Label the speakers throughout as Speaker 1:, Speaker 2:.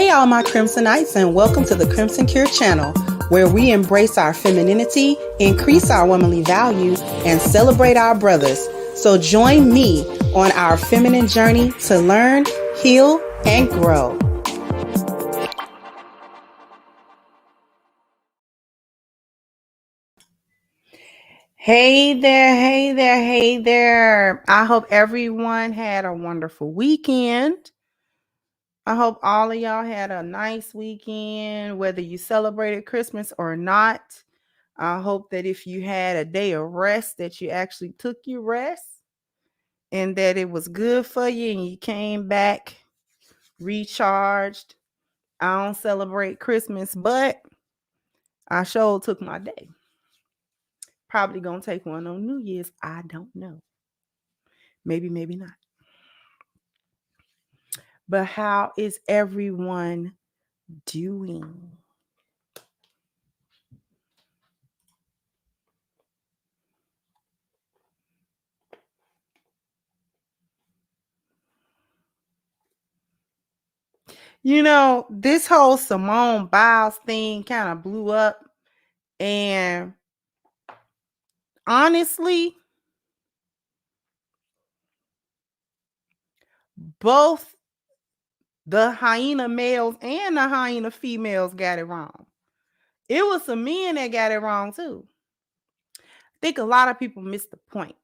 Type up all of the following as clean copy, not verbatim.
Speaker 1: Hey, all my Crimsonites, and welcome to the Crimson Cure channel, where we embrace our femininity, increase our womanly value, and celebrate our brothers. So join me on our feminine journey to learn, heal, and grow. Hey there, hey there, hey there. I hope everyone had a wonderful weekend. I hope all of y'all had a nice weekend, whether you celebrated Christmas or not. I hope that if you had a day of rest, that you actually took your rest and that it was good for you and you came back recharged. I don't celebrate Christmas, but I sure took my day. Probably gonna take one on New Year's. I don't know. Maybe, maybe not. But how is everyone doing? You know, this whole Simone Biles thing kind of blew up. And honestly, both the hyena males and the hyena females got it wrong. It was some men that got it wrong too. I think a lot of people missed the point.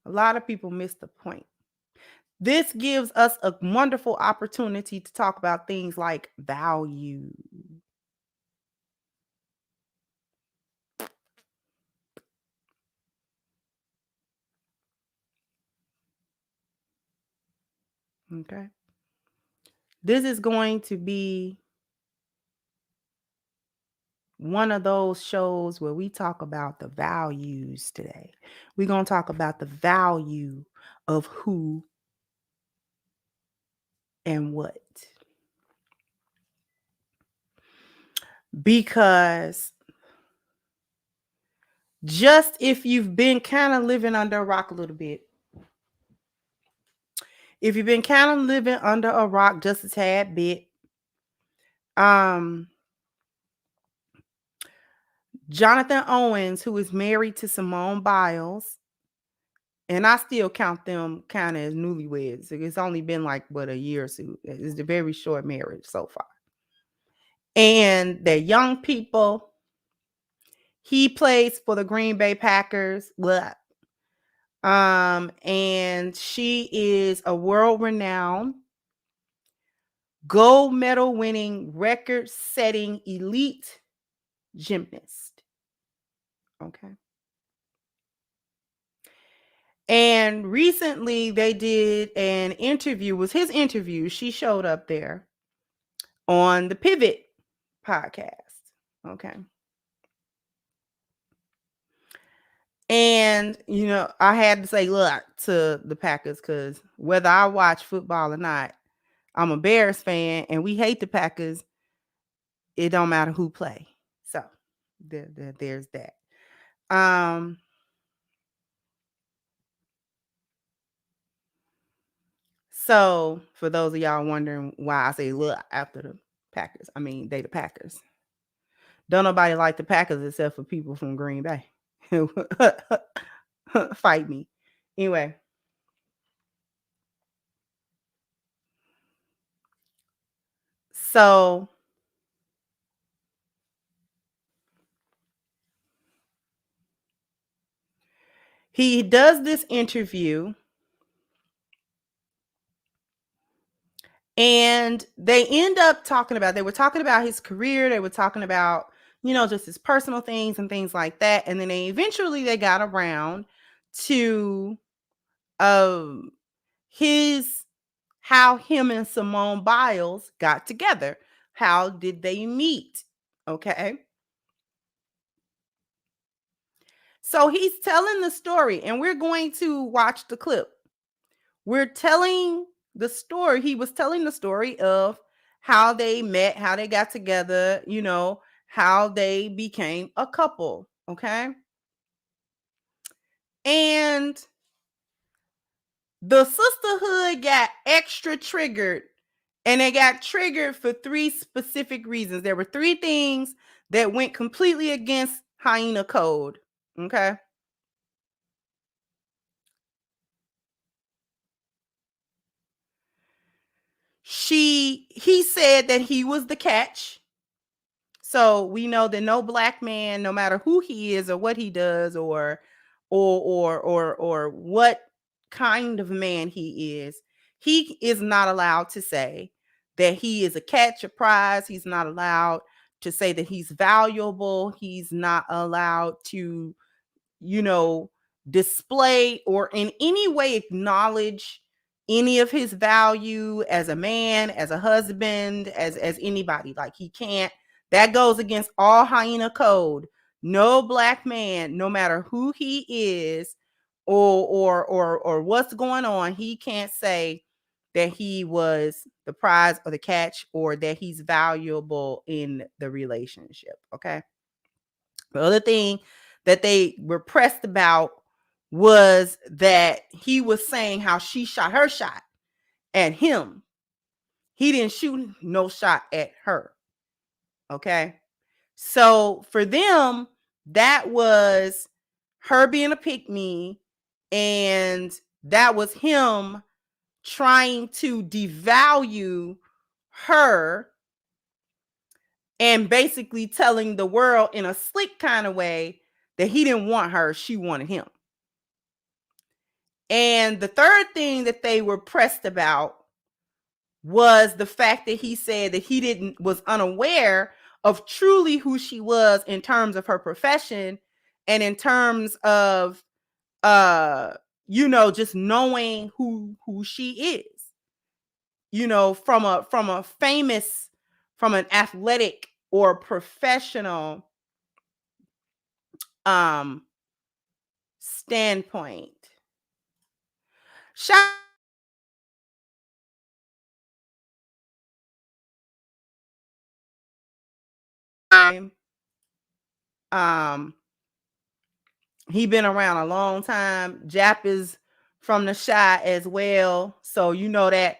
Speaker 1: A lot of people missed the point. This gives us a wonderful opportunity to talk about things like value. Okay. This is going to be one of those shows where we talk about the values today. We're going to talk about the value of who and what. Because just if you've been kind of living under a rock a little bit, if you've been kind of living under a rock just a tad bit, Johnathan Owens, who is married to Simone Biles, and I still count them kind of as newlyweds. It's only been like, a year or two. It's a very short marriage so far. And they're young people. He plays for the Green Bay Packers. And she is a world-renowned, gold medal winning, record-setting elite gymnast. Okay. And recently they did an interview. It was his interview. She showed up there on the Pivot podcast. Okay. And, you know, I had to say, look, to the Packers, because whether I watch football or not, I'm a Bears fan and we hate the Packers. It don't matter who play. So there's that. So for those of y'all wondering why I say look after the Packers, I mean, they the Packers. Don't nobody like the Packers except for people from Green Bay. Fight me. Anyway. So he does this interview and they end up they were talking about his career. They were talking about, you know, just his personal things and things like that. And then they got around to how him and Simone Biles got together. How did they meet? Okay. So he's telling the story, and we're going to watch the clip. We're telling the story. He was telling the story of how they met, how they got together, you know, how they became a couple. Okay. And the sisterhood got extra triggered, and they got triggered for 3 specific reasons. There were 3 things that went completely against hyena code. Okay. He said that he was the catch. So we know that no black man, no matter who he is or what he does or what kind of man he is not allowed to say that he is a catch, a prize. He's not allowed to say that he's valuable. He's not allowed to, you know, display or in any way acknowledge any of his value as a man, as a husband, as anybody. Like, he can't. That goes against all hyena code. No black man, no matter who he is or what's going on, he can't say that he was the prize or the catch or that he's valuable in the relationship. Okay. The other thing that they were pressed about was that he was saying how she shot her shot at him. He didn't shoot no shot at her. Okay. So for them, that was her being a pick-me, and that was him trying to devalue her and basically telling the world in a slick kind of way that he didn't want her, she wanted him. And the third thing that they were pressed about was the fact that he said that he was unaware of truly who she was in terms of her profession and in terms of just knowing who she is, from an athletic or professional standpoint. He been around a long time. Jap is from the Chi as well, so you know that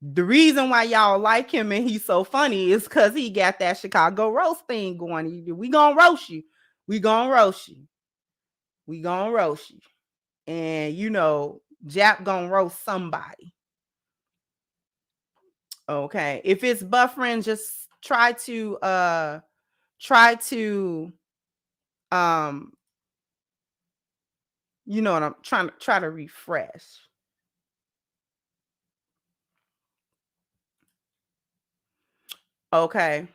Speaker 1: the reason why y'all like him and he's so funny is because he got that Chicago roast thing going. We gonna roast you. We gonna roast you. We gonna roast you. And Jap gonna roast somebody. Okay. If it's buffering, just try to what I'm try to refresh. Okay.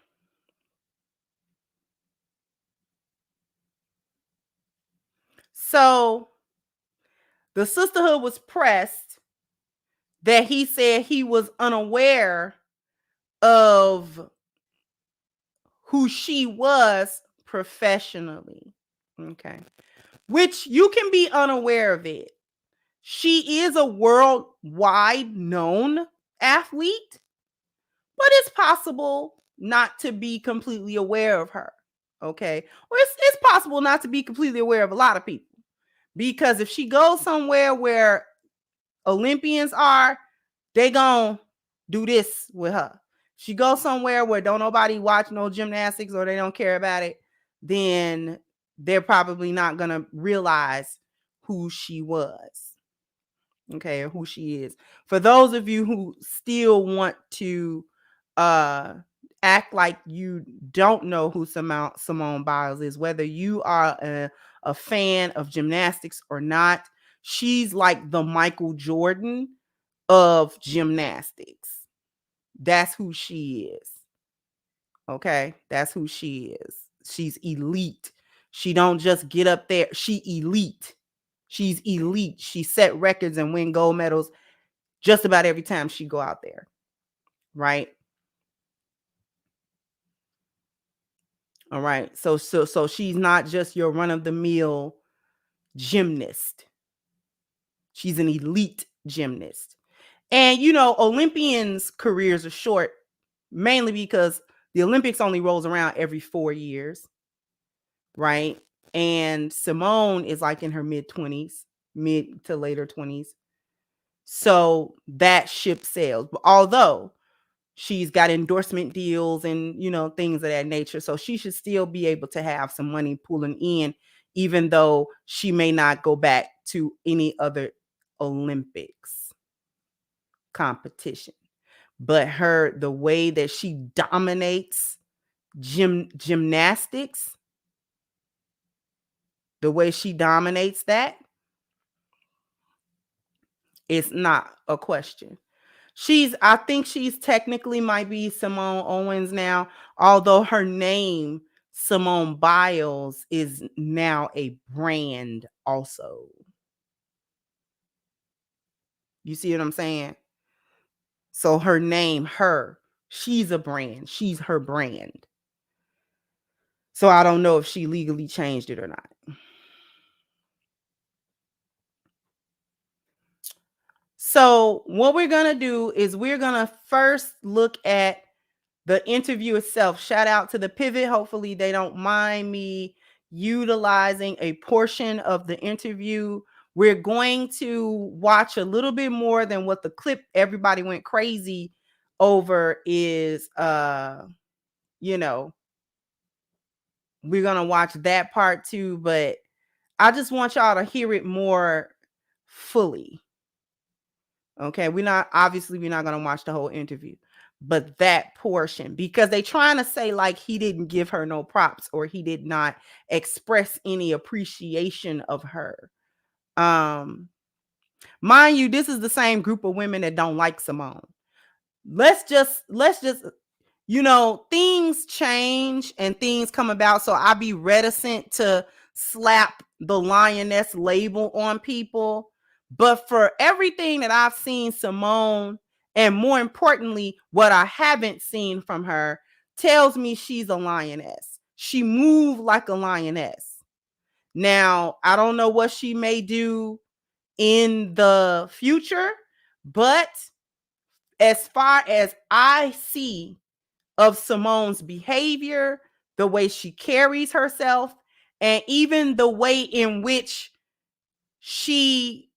Speaker 1: So the sisterhood was pressed that he said he was unaware of who she was professionally. Okay. Which you can be unaware of it. She is a worldwide known athlete, but it's possible not to be completely aware of her. Okay. Or it's possible not to be completely aware of a lot of people. Because if she goes somewhere where Olympians are, they gonna do this with her. She goes somewhere where don't nobody watch no gymnastics or they don't care about it, then they're probably not gonna realize who she was. Okay, or who she is. For those of you who still want to act like you don't know who Simone Biles is, whether you are a fan of gymnastics or not, she's like the Michael Jordan of gymnastics. That's who she is. Okay, that's who she is. She's elite. She don't just get up there. She elite. She's elite. She set records and win gold medals just about every time she go out there. Right? All right. So she's not just your run-of-the-mill gymnast. She's an elite gymnast. And Olympians' careers are short, mainly because the Olympics only rolls around every 4 years. Right? And Simone is like in her mid to later 20s. So that ship sails. But although she's got endorsement deals and, things of that nature. So she should still be able to have some money pulling in, even though she may not go back to any other Olympics competition. But the way that she dominates gymnastics, the way she dominates that, it's not a question. I think she's technically might be Simone Owens now, although her name, Simone Biles, is now a brand also. You see what I'm saying? So her name, she's a brand. She's her brand. So I don't know if she legally changed it or not. So what we're going to do is we're going to first look at the interview itself. Shout out to the Pivot. Hopefully they don't mind me utilizing a portion of the interview. We're going to watch a little bit more than what the clip everybody went crazy over is. We're going to watch that part too, but I just want y'all to hear it more fully. Okay, we're not going to watch the whole interview, but that portion, because they trying to say like he didn't give her no props or he did not express any appreciation of her. Mind you, this is the same group of women that don't like Simone. Let's just things change and things come about, so I'll be reticent to slap the Lioness label on people. But for everything that I've seen Simone, and more importantly, what I haven't seen from her, tells me she's a lioness. She moved like a lioness. Now, I don't know what she may do in the future, but as far as I see of Simone's behavior, the way she carries herself, and even the way in which he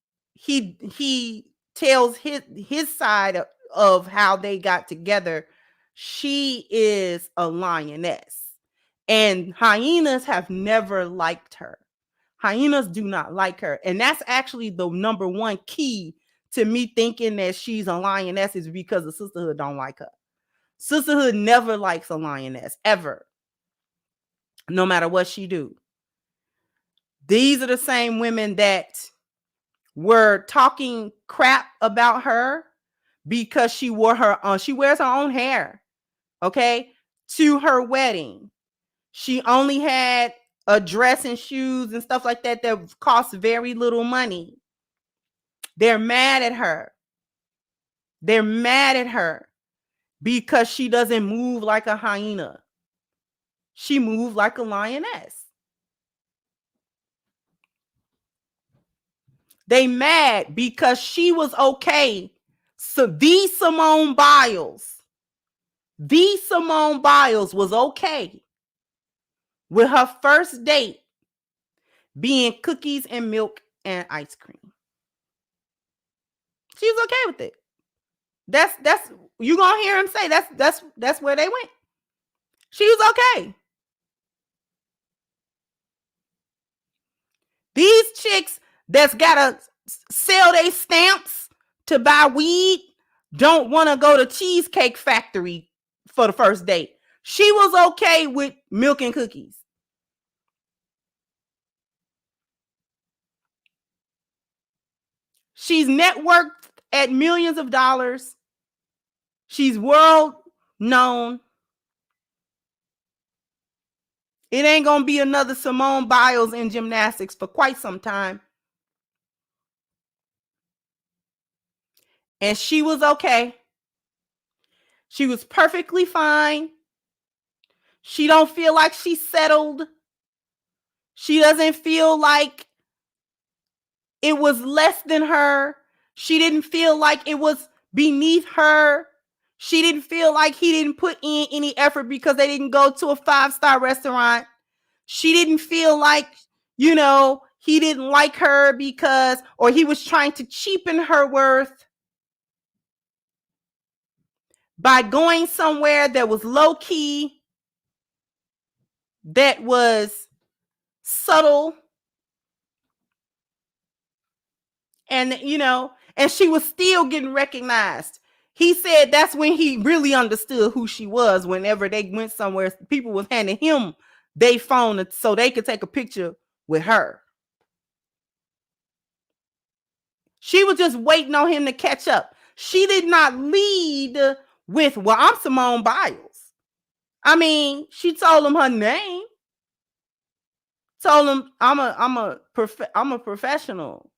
Speaker 1: tells his side of how they got together, she is a lioness. And hyenas have never liked her. Hyenas do not like her. And that's actually the number one key to me thinking that she's a lioness, is because the Sisterhood don't like her. Sisterhood never likes a lioness, ever. No matter what she do. These are the same women that were talking crap about her because she wears her own hair, okay, to her wedding. She only had a dress and shoes and stuff like that cost very little money. They're mad at her. They're mad at her because she doesn't move like a hyena. She moved like a lioness. They mad because she was okay. So the Simone Biles was okay with her first date being cookies and milk and ice cream. She was okay with it. That's you gonna hear him say that's where they went. She was okay. These chicks that's gotta sell their stamps to buy weed don't want to go to Cheesecake Factory for the first date. She was okay with milk and cookies. She's networked at millions of dollars. She's world known. It ain't going to be another Simone Biles in gymnastics for quite some time. And she was okay. She was perfectly fine. She don't feel like she's settled. She doesn't feel like it was less than her. She didn't feel like it was beneath her. She didn't feel like he didn't put in any effort because they didn't go to a 5-star restaurant. She didn't feel like, he didn't like her because, or he was trying to cheapen her worth by going somewhere that was low key, that was subtle, and and she was still getting recognized. He said that's when he really understood who she was. Whenever they went somewhere, people was handing him their phone so they could take a picture with her. She was just waiting on him to catch up. She did not lead with, well, I'm Simone Biles. I mean, she told him her name. Told him, I'm a professional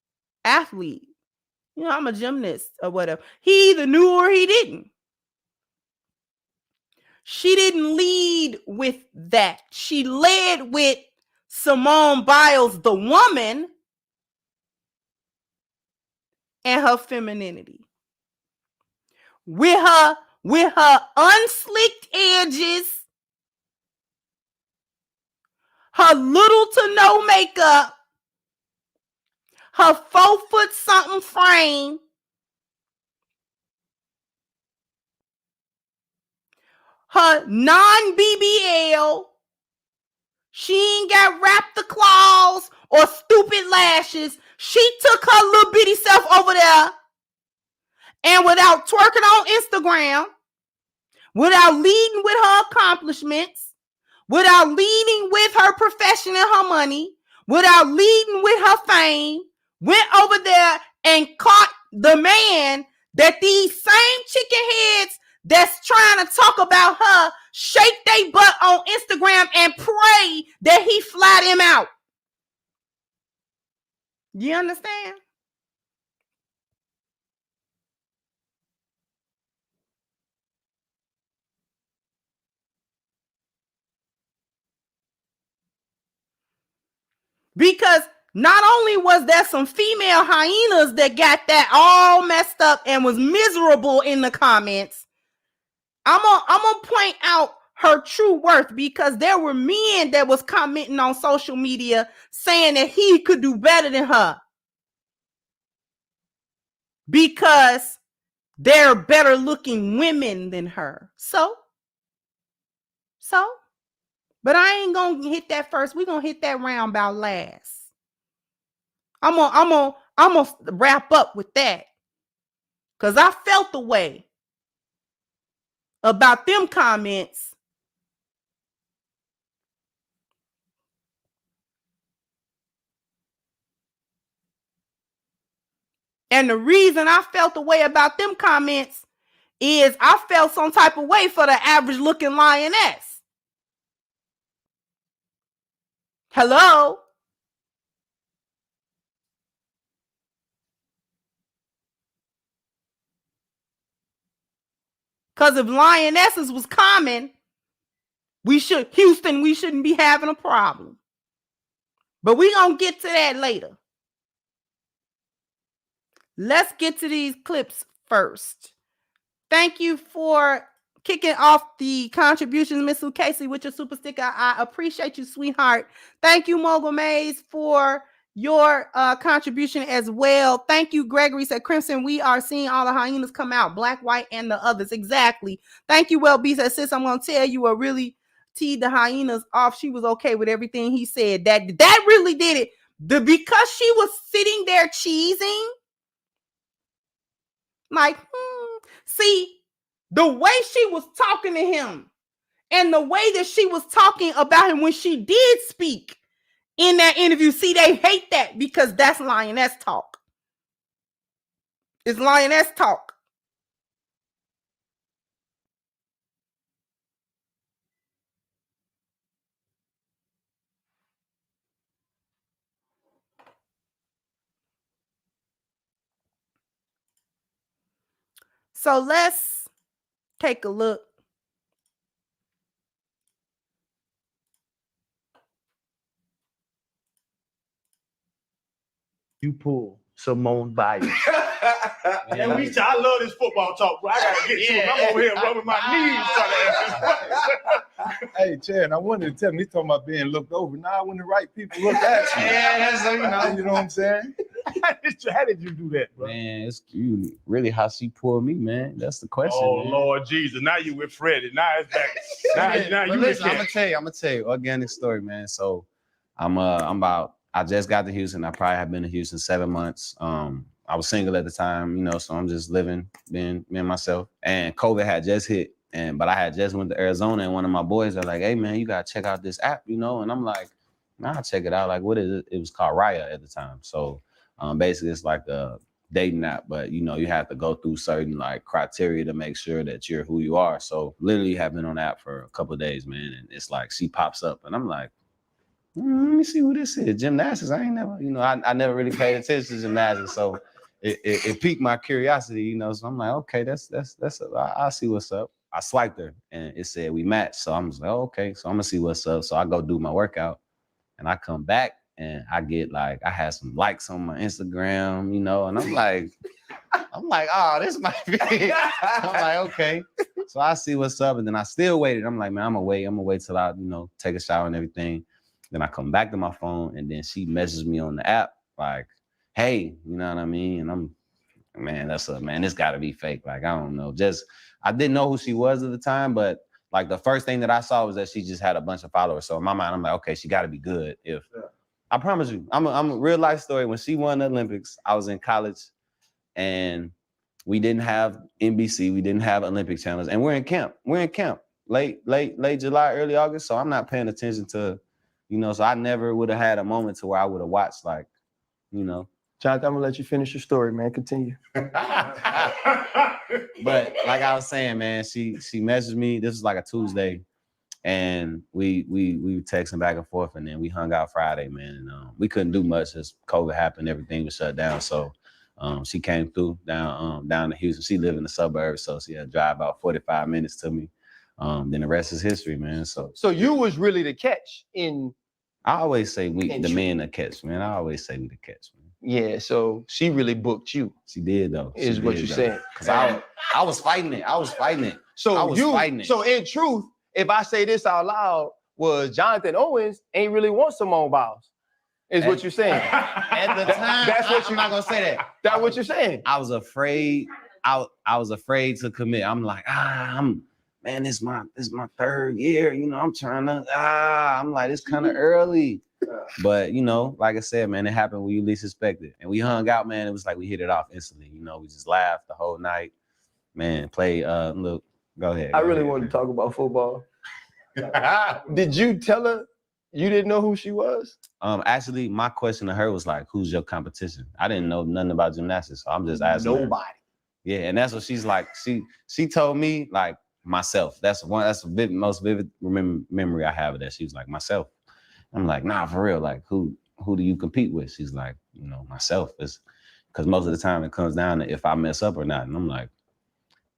Speaker 1: athlete. I'm a gymnast or whatever. He either knew or he didn't. She didn't lead with that. She led with Simone Biles, the woman, and her femininity. With her unslicked edges, her little to no makeup, her 4 foot something frame, her non-BBL. She ain't got wrapped the claws or stupid lashes. She took her little bitty self over there, and without twerking on Instagram, without leading with her accomplishments, without leading with her profession and her money, without leading with her fame, went over there and caught the man that these same chicken heads that's trying to talk about her shake their butt on Instagram and pray that he fly them out. You understand? Because not only was there some female hyenas that got that all messed up and was miserable in the comments, I'm gonna point out her true worth, because there were men that was commenting on social media saying that he could do better than her because they're better looking women than her. So, but I ain't gonna hit that first. We're gonna hit that round about last. I'm gonna wrap up with that, because I felt the way about them comments. And the reason I felt the way about them comments is I felt some type of way for the average looking lioness. Hello? Because if lionesses was common, we shouldn't be having a problem. But we're going to get to that later. Let's get to these clips first. Thank you for kicking off the contributions, Miss Casey, with your super sticker. I appreciate you, sweetheart. Thank you, Mogul Maze, for your contribution as well. Thank you, Gregory. Said Crimson, we are seeing all the hyenas come out, black, white, and the others. Exactly. Thank you, Well B. Said, sis, I'm going to tell you what really teed the hyenas off. She was okay with everything he said. That really did it. Because she was sitting there cheesing, like, see, the way she was talking to him and the way that she was talking about him when she did speak in that interview, see, they hate that because that's lioness talk. It's lioness talk. So let's take a look.
Speaker 2: You pull Simone Biles. And I love this football talk, bro. I gotta get to it. I'm over here rubbing my knees.
Speaker 3: Hey, Chad, I wanted to tell him, he's talking about being looked over. Now, when the right people look at you.
Speaker 4: Yeah, so,
Speaker 3: you know what I'm saying?
Speaker 2: How did you do that, bro?
Speaker 4: Man, it's really how she pulled me, man. That's the question.
Speaker 2: Oh,
Speaker 4: man.
Speaker 2: Lord Jesus. Now you with Freddie. Now it's back. now you
Speaker 4: listen, I'm gonna tell you organic story, man. So I just got to Houston. I probably have been to Houston 7 months. I was single at the time, so I'm just living, being me and myself. And COVID had just hit. But I had just went to Arizona, and one of my boys are like, "Hey man, you gotta check out this app, And I'm like, "Nah, I'll check it out." Like, what is it? It was called Raya at the time. So basically it's like a dating app, but you have to go through certain like criteria to make sure that you're who you are. So literally have been on the app for a couple of days, man. And it's like she pops up and I'm like, let me see who this is. Gymnastics. I ain't never, I never really paid attention to gymnastics. So it piqued my curiosity, So I'm like, okay, I'll see what's up. I swiped her and it said we matched. So I'm just like, oh, okay. So I'm gonna see what's up. So I go do my workout and I come back and I get I had some likes on my Instagram, and I'm like, oh, this might be it. I'm like, okay. So I see what's up. And then I still waited. I'm like, man, I'm gonna wait till I, take a shower and everything. Then I come back to my phone and then she messages me on the app, like, hey, you know what I mean? And I'm, man, this gotta be fake. Like, I don't know. I didn't know who she was at the time, but like the first thing that I saw was that she just had a bunch of followers. So in my mind, I'm like, okay, she gotta be good. I promise you, I'm a real life story. When she won the Olympics, I was in college and we didn't have NBC, we didn't have Olympic channels, and we're in camp. Late July, early August. So I'm not paying attention to, so I never would have had a moment to where I would have watched
Speaker 5: Johnathan, I'm gonna let you finish your story, man. Continue.
Speaker 4: But like I was saying, man, she messaged me. This was like a Tuesday. And we texting back and forth, and then we hung out Friday, man. And we couldn't do much as COVID happened, everything was shut down. So she came through down to Houston. She lived in the suburbs, so she had to drive about 45 minutes to me. Then the rest is history, man. So
Speaker 5: you was really the catch in.
Speaker 4: I always say the men the catch, man. I always say we the catch, man.
Speaker 5: Yeah, so she really booked you.
Speaker 4: She did though.
Speaker 5: Is what you're saying?
Speaker 4: Because I was fighting it. So
Speaker 5: in truth, if I say this out loud, was Johnathan Owens ain't really want Simone Biles, is what you're saying.
Speaker 4: At the time, that's what I'm not gonna say that.
Speaker 5: That's what you're saying.
Speaker 4: I was afraid. I was afraid to commit. I'm like, man, this is my third year. I'm trying to. I'm like, it's kind of early. But like I said, man, it happened when you least expect it. And we hung out, man. It was like we hit it off instantly. We just laughed the whole night. Man, play look. Go ahead.
Speaker 5: I really wanted to talk about football. Did you tell her you didn't know who she was?
Speaker 4: Actually, my question to her was like, who's your competition? I didn't know nothing about gymnastics, so I'm just asking
Speaker 5: nobody.
Speaker 4: Her. Yeah, and that's what she's like. She told me like myself. That's the most vivid memory I have of that. She was like, myself. I'm like, nah, for real. Like, who do you compete with? She's like, myself. It's because most of the time it comes down to if I mess up or not. And I'm like.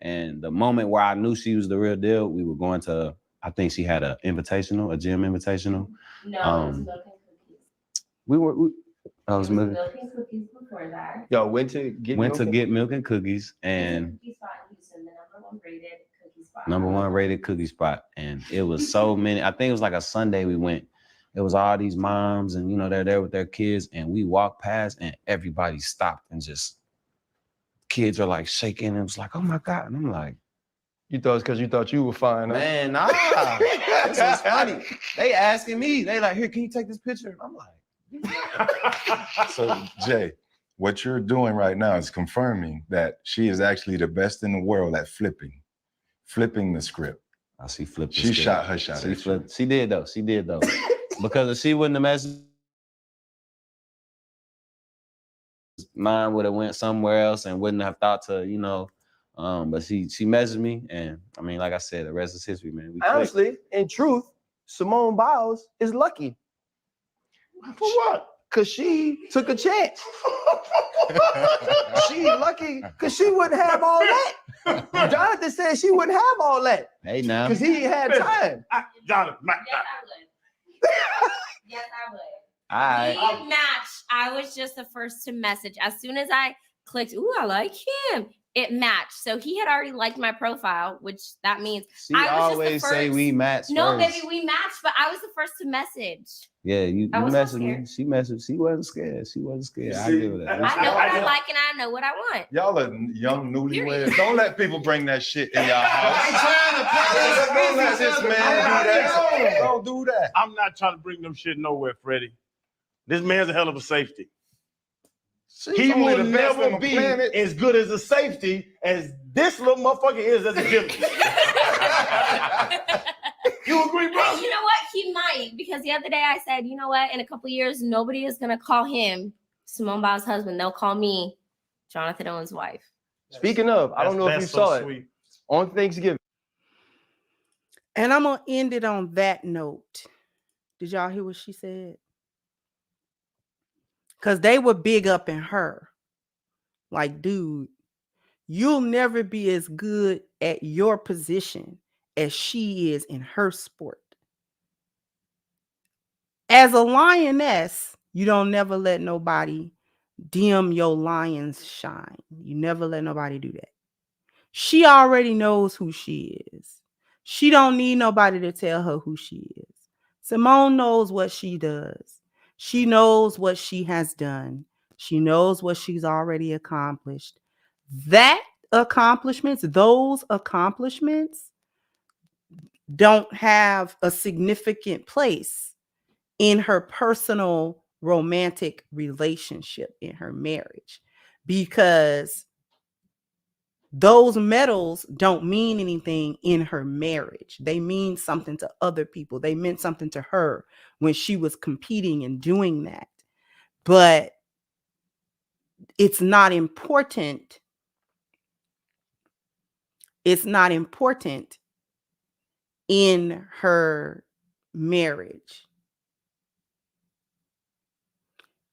Speaker 4: And the moment where I knew she was the real deal, we were going to, I think she had a gym invitational.
Speaker 6: No, it was milk and cookies.
Speaker 4: I was milk
Speaker 6: and cookies before that.
Speaker 5: Yo, went to get
Speaker 4: milk and cookies and
Speaker 6: cookie spot in Houston, the
Speaker 4: number one rated cookie spot. And it was so many, I think it was like a Sunday we went. It was all these moms and they're there with their kids, and we walked past and everybody stopped and just kids are like shaking, and it was like, oh my God. And I'm like,
Speaker 5: you thought it's because you thought you were fine, huh?
Speaker 4: Man, nah. This was funny. They asking me, they like, here, can you take this picture? And I'm like,
Speaker 3: So Jay, what you're doing right now is confirming that she is actually the best in the world at flipping the script.
Speaker 4: She flipped the
Speaker 3: script.
Speaker 4: She
Speaker 3: shot her shot.
Speaker 4: She did though. Because if she wouldn't have messaged, mine would have went somewhere else and wouldn't have thought to, but she messaged me, and I mean, like I said, the rest is history, man.
Speaker 5: Honestly, in truth, Simone Biles is lucky.
Speaker 2: For what?
Speaker 5: Because she took a chance. She lucky because she wouldn't have all that. Johnathan said she wouldn't have all that.
Speaker 4: Hey, now.
Speaker 5: Because he had time.
Speaker 2: Johnathan,
Speaker 6: yes, I would.
Speaker 4: All right.
Speaker 6: We matched. I was just the first to message. As soon as I clicked. Ooh, I like him. It matched. So he had already liked my profile, which that means
Speaker 4: She
Speaker 6: I was just the
Speaker 4: always say
Speaker 6: first.
Speaker 4: we match.
Speaker 6: No,
Speaker 4: first.
Speaker 6: baby, we matched, but I was the first to message.
Speaker 4: Yeah, you
Speaker 6: I wasn't
Speaker 4: messaged me.
Speaker 6: scared.
Speaker 4: She messaged. She wasn't scared. She wasn't scared. I
Speaker 3: See,
Speaker 4: give her that.
Speaker 6: I know what I like and I know what I want.
Speaker 3: Y'all are young
Speaker 6: Period.
Speaker 3: newlyweds. Don't let people bring that shit in your house.
Speaker 5: trying
Speaker 3: Don't let this man do that.
Speaker 2: No.
Speaker 3: Don't do that.
Speaker 2: I'm not trying to bring them shit nowhere, Freddie. This man's a hell of a safety.
Speaker 3: She's
Speaker 2: He
Speaker 3: only
Speaker 2: will
Speaker 3: the best on
Speaker 2: never
Speaker 3: the
Speaker 2: be
Speaker 3: planet.
Speaker 2: as good as a safety as this little motherfucker is as a gymnast. You agree, bro?
Speaker 6: Hey, you know what? He might, because the other day I said, you know what? In a couple years, nobody is gonna call him Simone Biles' husband. They'll call me Johnathan Owens' wife.
Speaker 5: Speaking of, I don't know if you
Speaker 2: That's
Speaker 5: saw
Speaker 2: so
Speaker 5: it
Speaker 2: sweet.
Speaker 5: on Thanksgiving.
Speaker 1: And I'm gonna end it on that note. Did y'all hear what she said? Because they were big up in her. Like, dude, you'll never be as good at your position as she is in her sport. As a lioness, you don't never let nobody dim your lion's shine. You never let nobody do that. She already knows who she is. She don't need nobody to tell her who she is. Simone knows what she does. She knows what she has done. She knows what she's already accomplished. Those accomplishments don't have a significant place in her personal romantic relationship, in her marriage, because those medals don't mean anything in her marriage. They mean something to other people. They meant something to her when she was competing and doing that. But it's not important. It's not important in her marriage.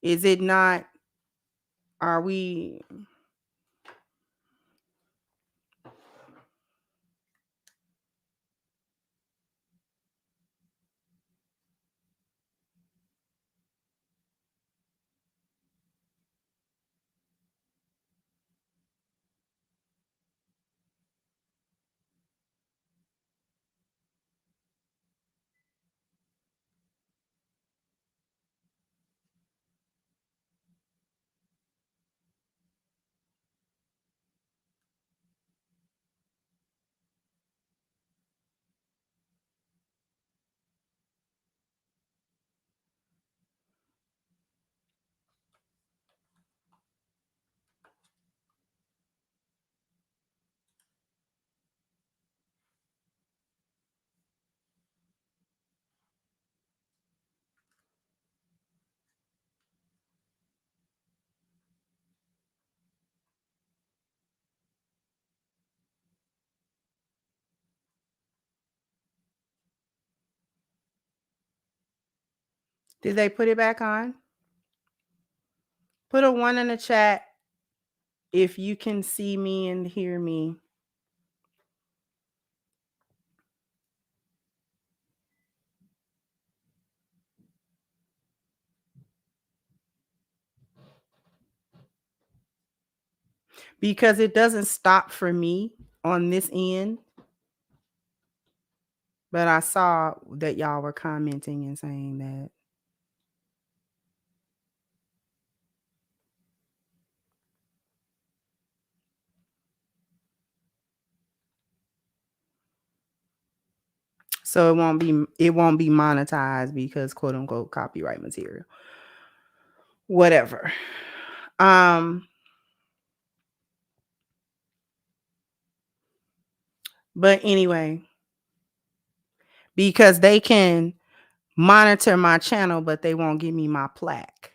Speaker 1: Is it not? Are we? Did they put it back on? Put a 1 in the chat if you can see me and hear me. Because it doesn't stop for me on this end. But I saw that y'all were commenting and saying that. So it won't be monetized because quote unquote copyright material. Whatever. But anyway, because they can monitor my channel, but they won't give me my plaque.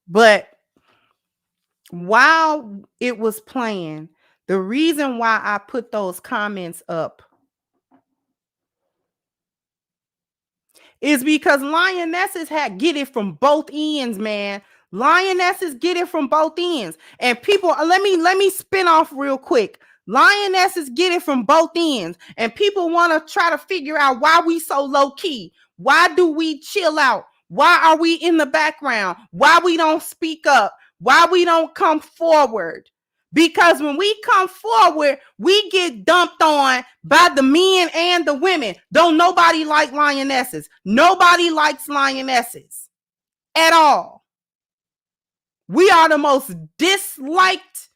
Speaker 1: But while it was playing, the reason why I put those comments up is because lionesses get it from both ends, man. Lionesses get it from both ends. And people, let me spin off real quick. Lionesses get it from both ends. And people want to try to figure out why we so low key. Why do we chill out? Why are we in the background? Why we don't speak up? Why we don't come forward? Because when we come forward, we get dumped on by the men and the women. Don't nobody like lionesses. Nobody likes lionesses at all. We are the most disliked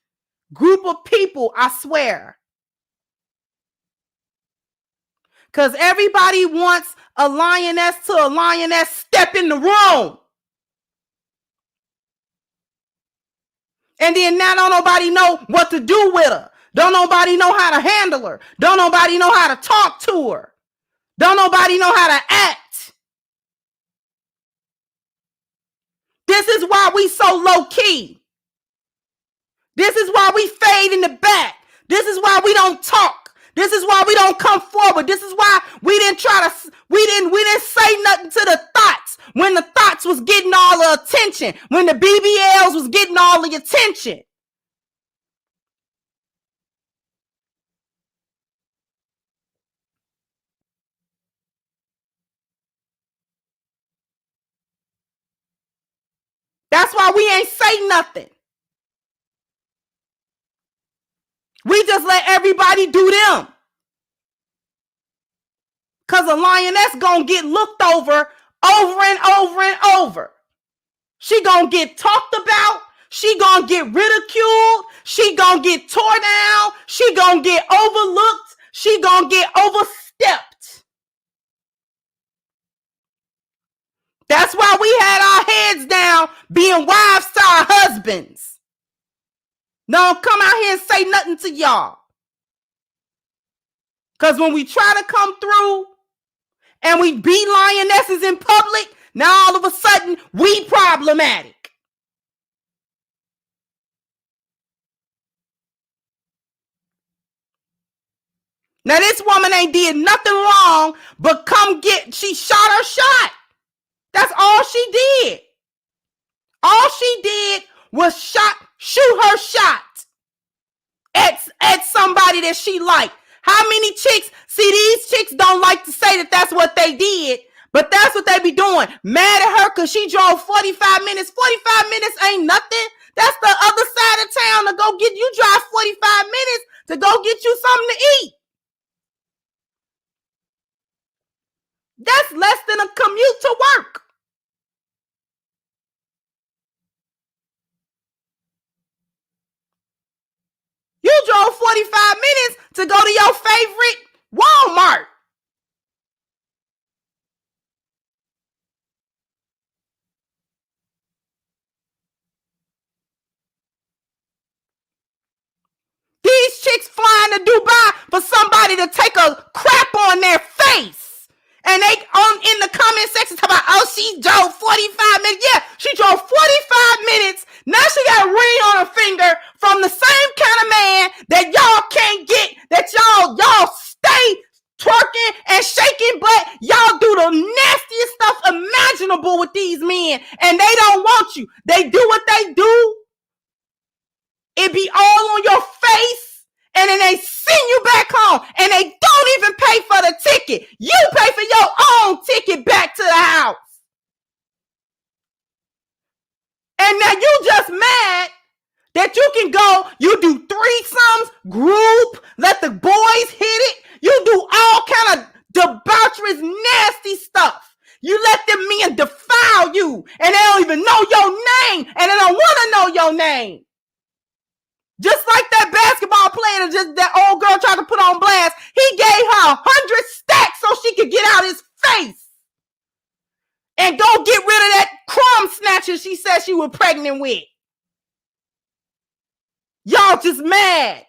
Speaker 1: group of people, I swear. Because everybody wants a lioness to a lioness step in the room. And then now don't nobody know what to do with her. Don't nobody know how to handle her. Don't nobody know how to talk to her. Don't nobody know how to act. This is why we so low key. This is why we fade in the back. This is why we don't talk. This is why we don't come forward. This is why we didn't say nothing to the thoughts when the thoughts was getting all the attention, when the BBLs was getting all the attention. That's why we ain't say nothing. We just let everybody do them. Because a lioness gonna get looked over and over and over. She gonna get talked about. She gonna get ridiculed. She gonna get tore down. She gonna get overlooked. She gonna get overstepped. That's why we had our heads down being wives to our husbands. Don't come out here and say nothing to y'all. Because when we try to come through and we beat lionesses in public, now all of a sudden we problematic. Now this woman ain't did nothing wrong but she shot her shot. That's all she did. All she did was shoot her shot at somebody that she liked. How many chicks, see these chicks don't like to say that that's what they did, but that's what they be doing. Mad at her because she drove 45 minutes. 45 minutes ain't nothing. That's the other side of town to go get you. Drive 45 minutes to go get you something to eat. That's less than a commute to work. You drove 45 minutes to go to your favorite Walmart. These chicks flying to Dubai for somebody to take a crap on their face. And they in the comment section talk about, oh, she drove 45 minutes. Yeah, she drove 45 minutes. Now she got a ring on her finger from the same kind of man that y'all can't get, that y'all stay twerking and shaking butt. Y'all do the nastiest stuff imaginable with these men, and they don't want you. They do what they do. It be all on your face. And then they send you back home and they don't even pay for the ticket. You pay for your own ticket back to the house. And now you just mad that you can go, you do threesomes, group, let the boys hit it. You do all kind of debaucherous, nasty stuff. You let them men defile you and they don't even know your name and they don't want to know your name. Just like that basketball player that old girl tried to put on blast, he gave her 100 stacks so she could get out his face and go get rid of that crumb snatcher she said she was pregnant with. Y'all just mad.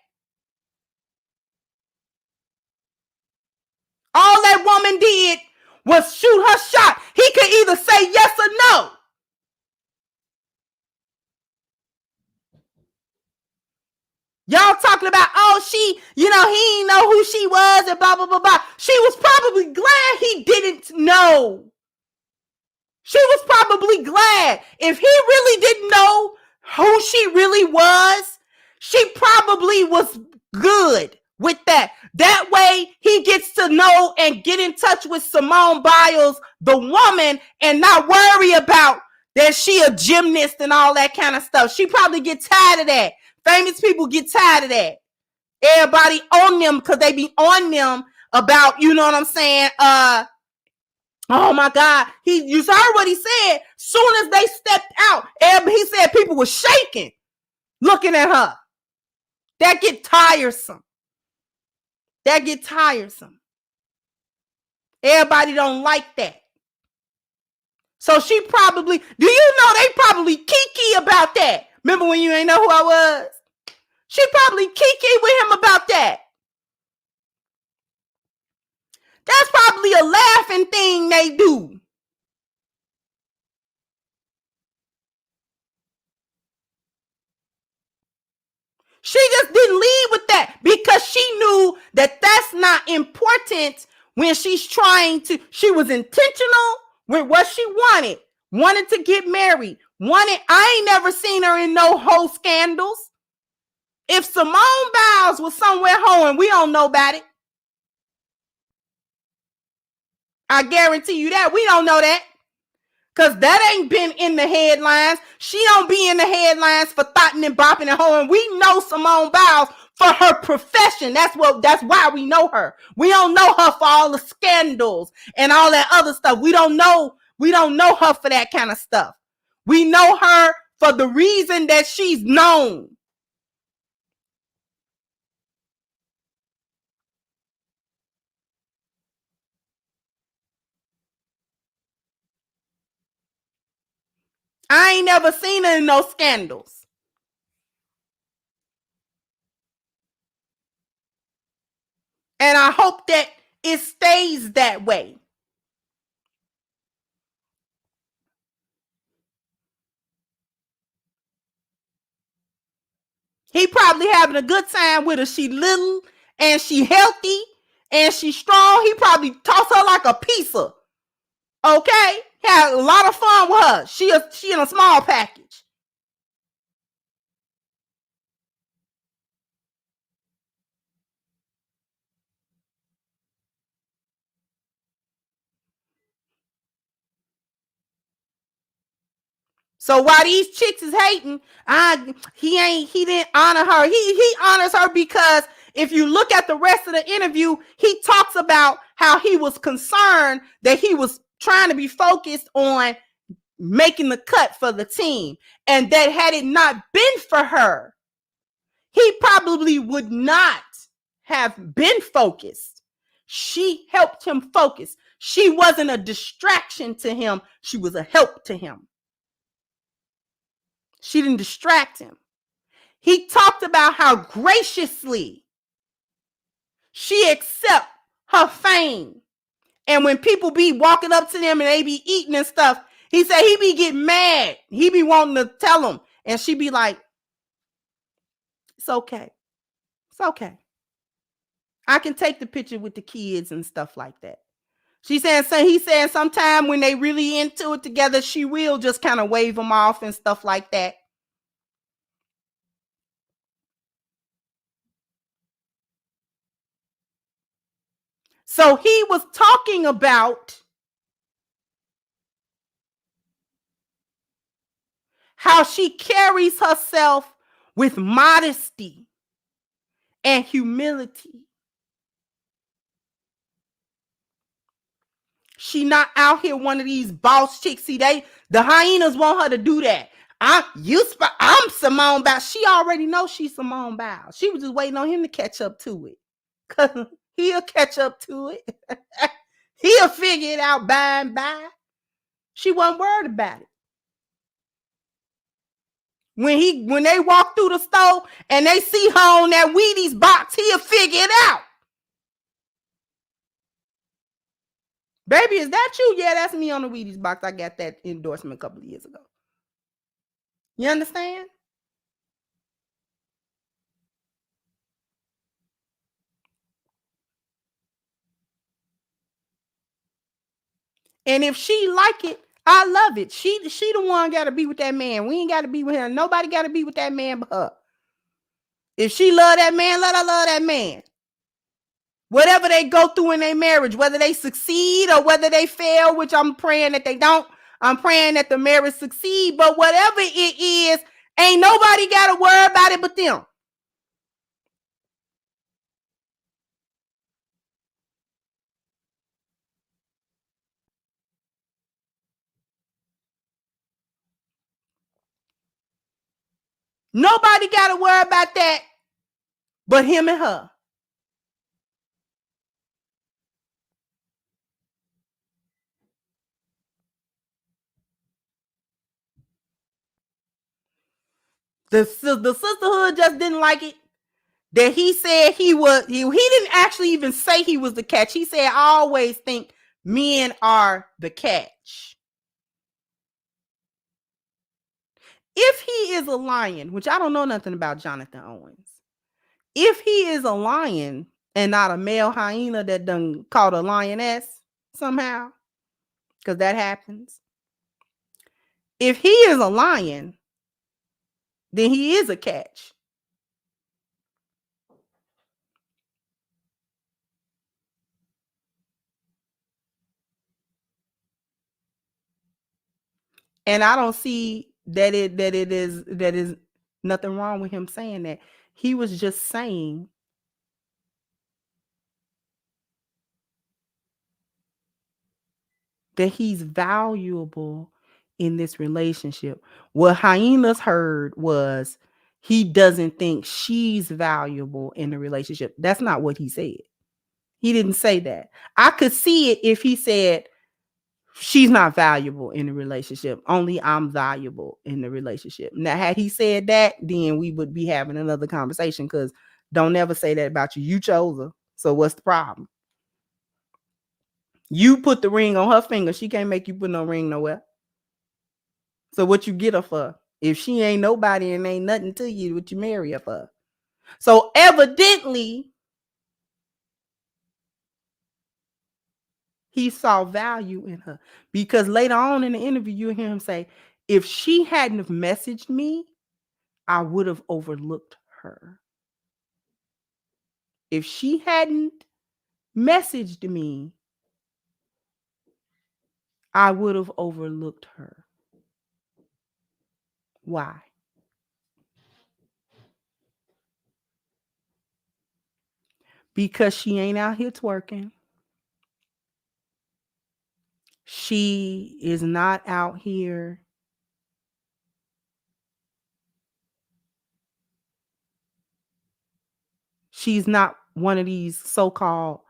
Speaker 1: All that woman did was shoot her shot. He could either say yes or no. Y'all talking about, oh, he didn't know who she was and blah, blah, blah, blah. She was probably glad he didn't know. She was probably glad. If he really didn't know who she really was, she probably was good with that. That way he gets to know and get in touch with Simone Biles, the woman, and not worry about that she a gymnast and all that kind of stuff. She probably get tired of that. Famous people get tired of that. Everybody on them because they be on them about, you know what I'm saying? Oh my God. You heard what he said. Soon as they stepped out, he said people were shaking, looking at her. That get tiresome. That get tiresome. Everybody don't like that. So she probably, do you know they probably kiki about that? Remember when you ain't know who I was? She probably kiki with him about that. That's probably a laughing thing they do. She just didn't lead with that because she knew that that's not important when she's trying to. She was intentional with what she wanted to get married, I ain't never seen her in no whole scandals. If Simone Biles was somewhere hoeing, we don't know about it. I guarantee you that. We don't know that. Because that ain't been in the headlines. She don't be in the headlines for thotting and bopping and hoeing. We know Simone Biles for her profession. That's why we know her. We don't know her for all the scandals and all that other stuff. We don't know her for that kind of stuff. We know her for the reason that she's known. I ain't never seen her in no scandals. And I hope that it stays that way. He probably having a good time with her. She little and she healthy and she strong. He probably toss her like a pizza. Okay? Had a lot of fun with her. She in a small package. So while these chicks is hating, he didn't honor her. He honors her because if you look at the rest of the interview, he talks about how he was concerned that he was trying to be focused on making the cut for the team. And that had it not been for her, he probably would not have been focused. She helped him focus. She wasn't a distraction to him. She was a help to him. She didn't distract him. He talked about how graciously she accepts her fame. And when people be walking up to them and they be eating and stuff, he said he be getting mad. He be wanting to tell them. And she be like, it's okay. It's okay. I can take the picture with the kids and stuff like that. He's saying sometime when they really into it together, she will just kind of wave them off and stuff like that. So he was talking about how she carries herself with modesty and humility. She not out here one of these boss chicks. See, the hyenas want her to do that. I'm Simone Biles. She already knows she's Simone Biles. She was just waiting on him to catch up to it. Cause he'll catch up to it. He'll figure it out by and by. She wasn't worried about it. When they walk through the store and they see her on that Wheaties box, he'll figure it out. Baby, is that you? Yeah, that's me on the Wheaties box. I got that endorsement a couple of years ago. You understand? And if she like it, I love it. She the one got to be with that man. We ain't got to be with him. Nobody got to be with that man but her. If she love that man, let her love that man. Whatever they go through in their marriage, whether they succeed or whether they fail, which I'm praying that they don't. I'm praying that the marriage succeed. But whatever it is, ain't nobody got to worry about it but them. Nobody got to worry about that but him and her. The sisterhood just didn't like it. That he said he didn't actually even say he was the catch. He said, I always think men are the catch. If he is a lion, which I don't know nothing about Johnathan Owens. If he is a lion and not a male hyena that done caught a lioness somehow, because that happens. If he is a lion, then he is a catch. And I don't see that is nothing wrong with him saying that. He was just saying that he's valuable in this relationship. What hyenas heard was he doesn't think she's valuable in the relationship. That's not what he said. He didn't say that. I could see it if he said she's not valuable in the relationship. Only I'm valuable in the relationship. Now, had he said that, then we would be having another conversation, because don't never say that about you. You chose her. So what's the problem? You put the ring on her finger. She can't make you put no ring nowhere. So what you get her for? If she ain't nobody and ain't nothing to you, what you marry her for? So evidently, he saw value in her, because later on in the interview, you hear him say, if she hadn't have messaged me, I would have overlooked her. If she hadn't messaged me, I would have overlooked her. Why? Because she ain't out here twerking. She is not out here she's not one of these so-called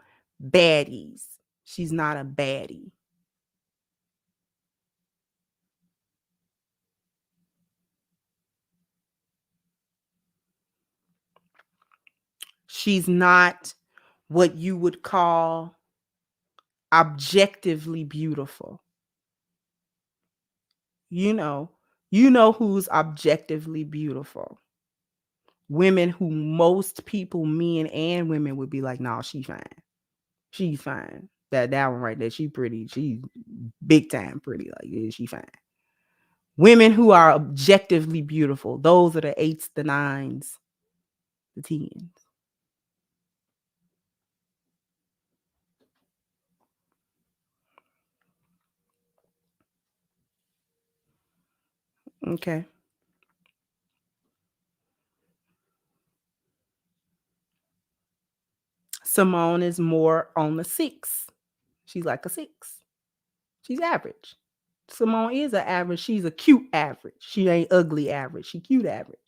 Speaker 1: baddies. She's not a baddie. She's not what you would call objectively beautiful. You know who's objectively beautiful. Women who most people, men and women, would be like, no, she fine. She's fine. That one right there, she pretty. She's big time pretty. Like, yeah, she fine. Women who are objectively beautiful, those are the 8s, the 9s, the 10s. Okay. Simone is more on the 6. She's like a 6. She's average. Simone is an average. She's a cute average. She ain't ugly average. She cute average.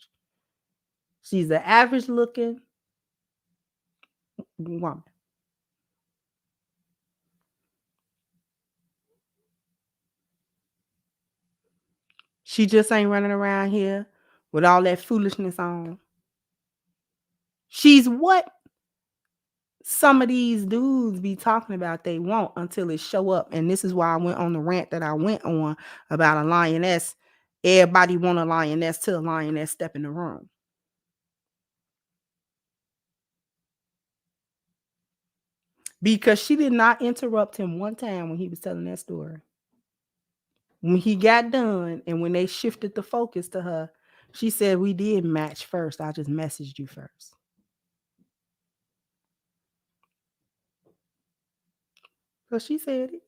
Speaker 1: She's an average looking woman. She just ain't running around here with all that foolishness on. She's what some of these dudes be talking about they want until it show up. And this is why I went on the rant that I went on about a lioness. Everybody want a lioness till a lioness step in the room. Because she did not interrupt him one time when he was telling that story. When he got done and when they shifted the focus to her, she said, we did match first. I just messaged you first. So she said it.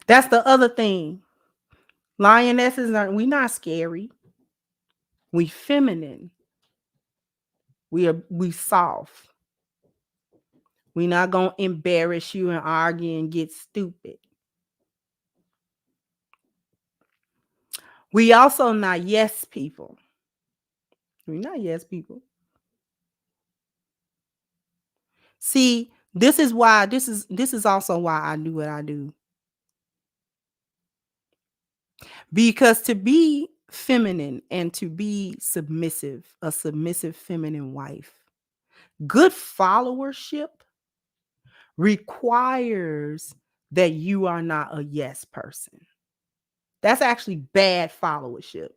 Speaker 1: That's the other thing. Lionesses we not scary. We feminine. We soft. We not gonna embarrass you and argue and get stupid. We also not yes people. We not yes people. See, this is also why I do what I do. Because to be feminine and to be submissive, a submissive feminine wife, good followership requires that you are not a yes person. That's actually bad followership.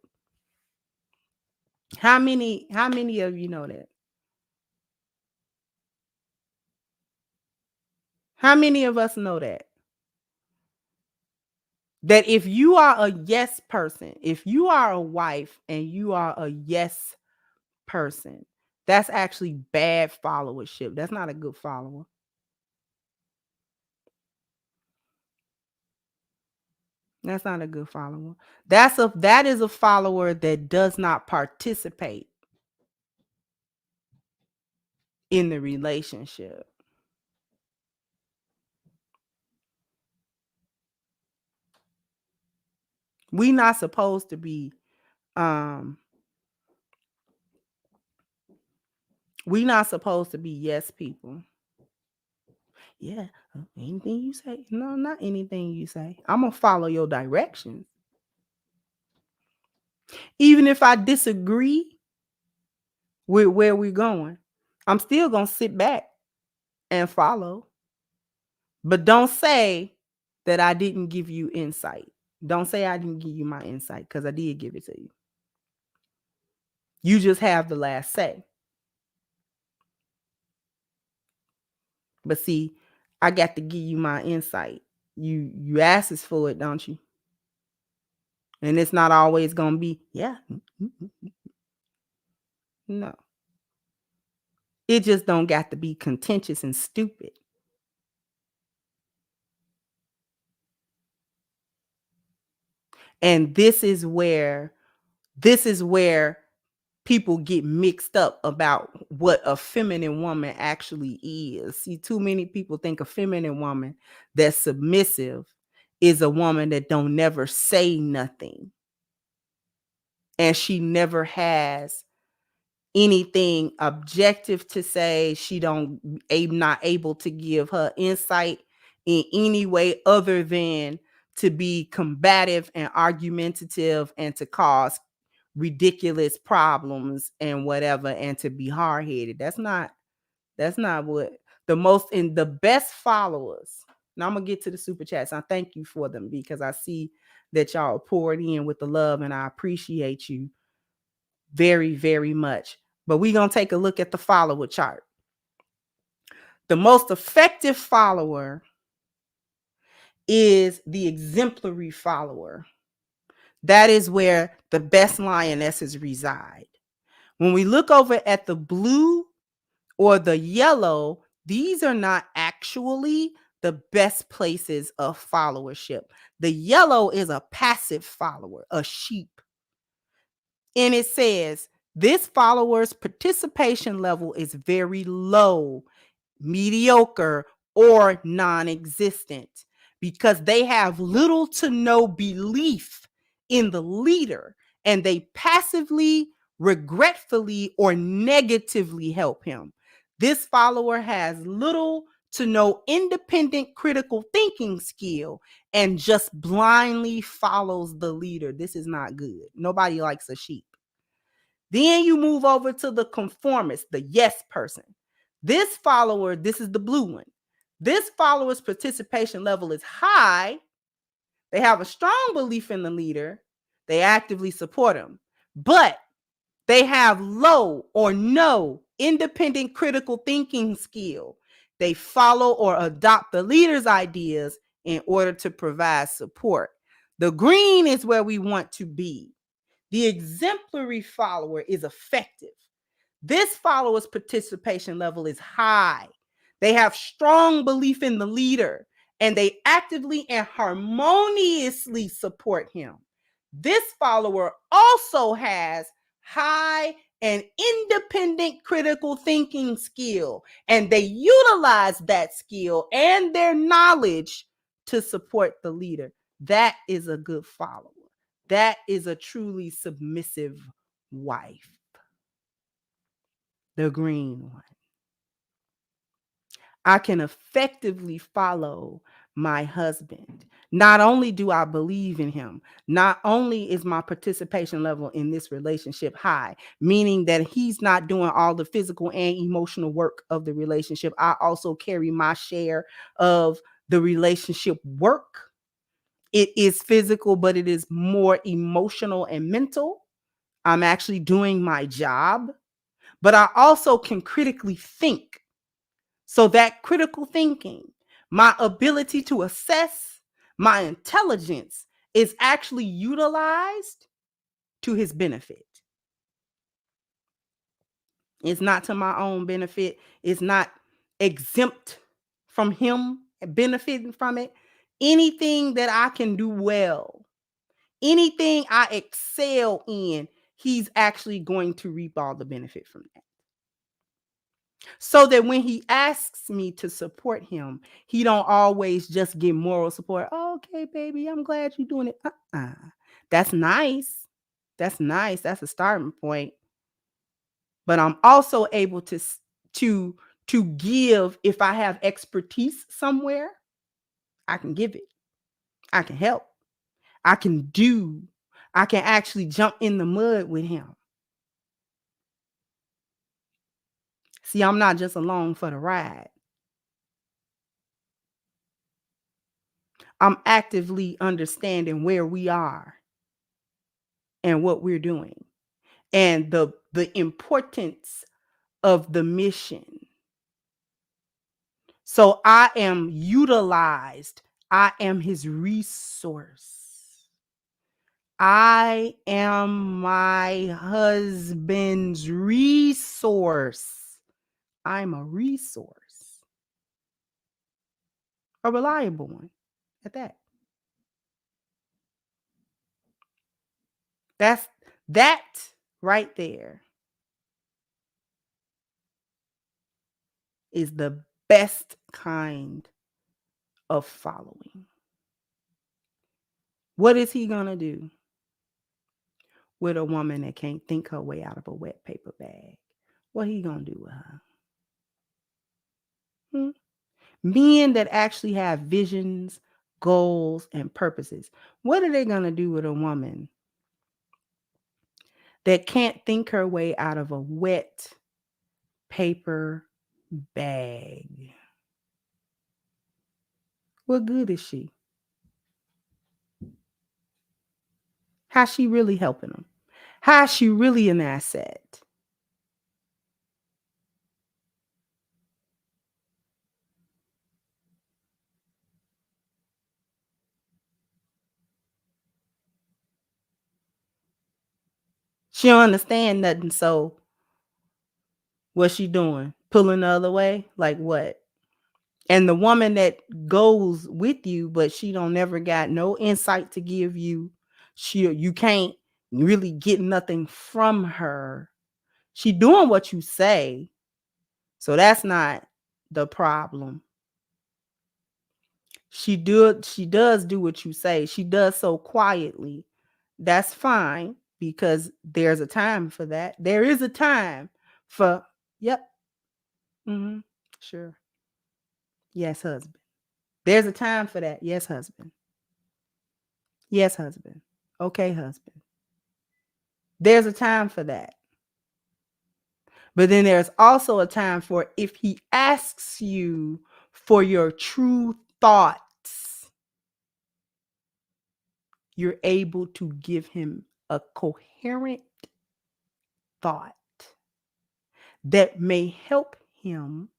Speaker 1: How many of you know that? How many of us know that? That if you are a yes person, if you are a wife and you are a yes person, that's actually bad followership. That's not a good follower. That's not a good follower. That is a follower that does not participate in the relationship. We not supposed to be yes people. Yeah, anything you say. No, not anything you say. I'm gonna follow your directions. Even if I disagree with where we're going, I'm still gonna sit back and follow. But don't say that I didn't give you insight. Don't say I didn't give you my insight, because I did give it to you. You just have the last say. But see, I got to give you my insight. You asks for it, don't you? And it's not always gonna be, yeah. No. It just don't got to be contentious and stupid. And this is where people get mixed up about what a feminine woman actually is. See, too many people think a feminine woman that's submissive is a woman that don't never say nothing. And she never has anything objective to say. She not able to give her insight in any way other than to be combative and argumentative and to cause ridiculous problems and whatever, and to be hard-headed. That's not what the best followers. Now I'm gonna get to the super chats. I thank you for them, because I see that y'all poured in with the love, and I appreciate you very, very much. But we're gonna take a look at the follower chart. The most effective follower is the exemplary follower. That is where the best lionesses reside. When we look over at the blue or the yellow, these are not actually the best places of followership. The yellow is a passive follower, a sheep. And it says, this follower's participation level is very low, mediocre, or non-existent, because they have little to no belief in the leader, and they passively, regretfully, or negatively help him. This follower has little to no independent critical thinking skill and just blindly follows the leader. This is not good. Nobody likes a sheep. Then you move over to the conformist, the yes person. This follower, this is the blue one. This follower's participation level is high. They have a strong belief in the leader. They actively support him. But They have low or no independent critical thinking skill. They follow or adopt the leader's ideas in order to provide support. The green is where we want to be. The exemplary follower is effective. This follower's participation level is high. They have strong belief in the leader, and they actively and harmoniously support him. This follower also has high and independent critical thinking skill, and they utilize that skill and their knowledge to support the leader. That is a good follower. That is a truly submissive wife. The green one. I can effectively follow my husband. Not only do I believe in him, not only is my participation level in this relationship high, meaning that he's not doing all the physical and emotional work of the relationship. I also carry my share of the relationship work. It is physical, but it is more emotional and mental. I'm actually doing my job, but I also can critically think. So that critical thinking, my ability to assess, my intelligence is actually utilized to his benefit. It's not to my own benefit. It's not exempt from him benefiting from it. Anything that I can do well, anything I excel in, he's actually going to reap all the benefit from that. So that when he asks me to support him, he don't always just get moral support. Oh, okay, baby, I'm glad you're doing it. That's nice. That's nice. That's a starting point. But I'm also able to give. If I have expertise somewhere, I can give it. I can help. I can do. I can actually jump in the mud with him. See, I'm not just along for the ride. I'm actively understanding where we are and what we're doing and the importance of the mission. So I am utilized. I am his resource. I am my husband's resource. I'm a resource. A reliable one at that. That right there is the best kind of following. What is he going to do with a woman that can't think her way out of a wet paper bag? What he going to do with her? Men that actually have visions, goals, and purposes. What are they going to do with a woman that can't think her way out of a wet paper bag? What good is she? How's she really helping them? How's she really an asset? She don't understand nothing, so what's she doing? Pulling the other way? Like what? And the woman that goes with you, but she don't never got no insight to give you. You can't really get nothing from her. She doing what you say. So that's not the problem. She does do what you say. She does so quietly. That's fine because there's a time for that. There is a time for, yep. Sure. Yes, husband. There's a time for that. Yes, husband. Yes, husband. Okay, husband. There's a time for that. But then there's also a time for if he asks you for your true thoughts, you're able to give him a coherent thought that may help him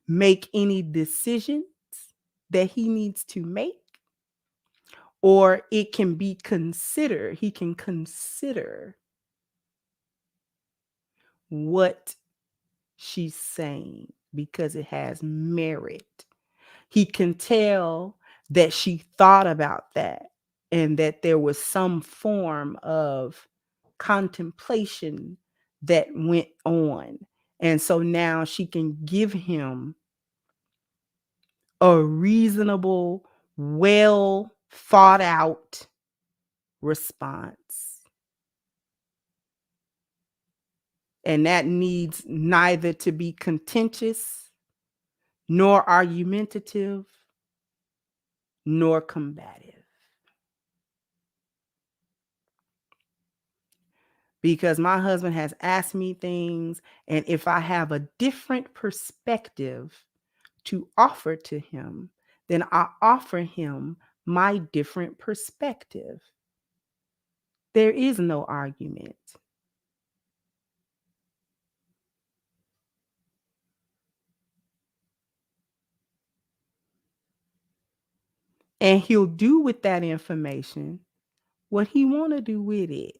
Speaker 1: make any decisions that he needs to make, or it can be considered, he can consider what she's saying because it has merit. He can tell that she thought about that and that there was some form of contemplation that went on. And so now she can give him a reasonable, well thought out response. And that needs neither to be contentious, nor argumentative, nor combative. Because my husband has asked me things, and if I have a different perspective to offer to him, then I offer him my different perspective. There is no argument. And he'll do with that information what he want to do with it.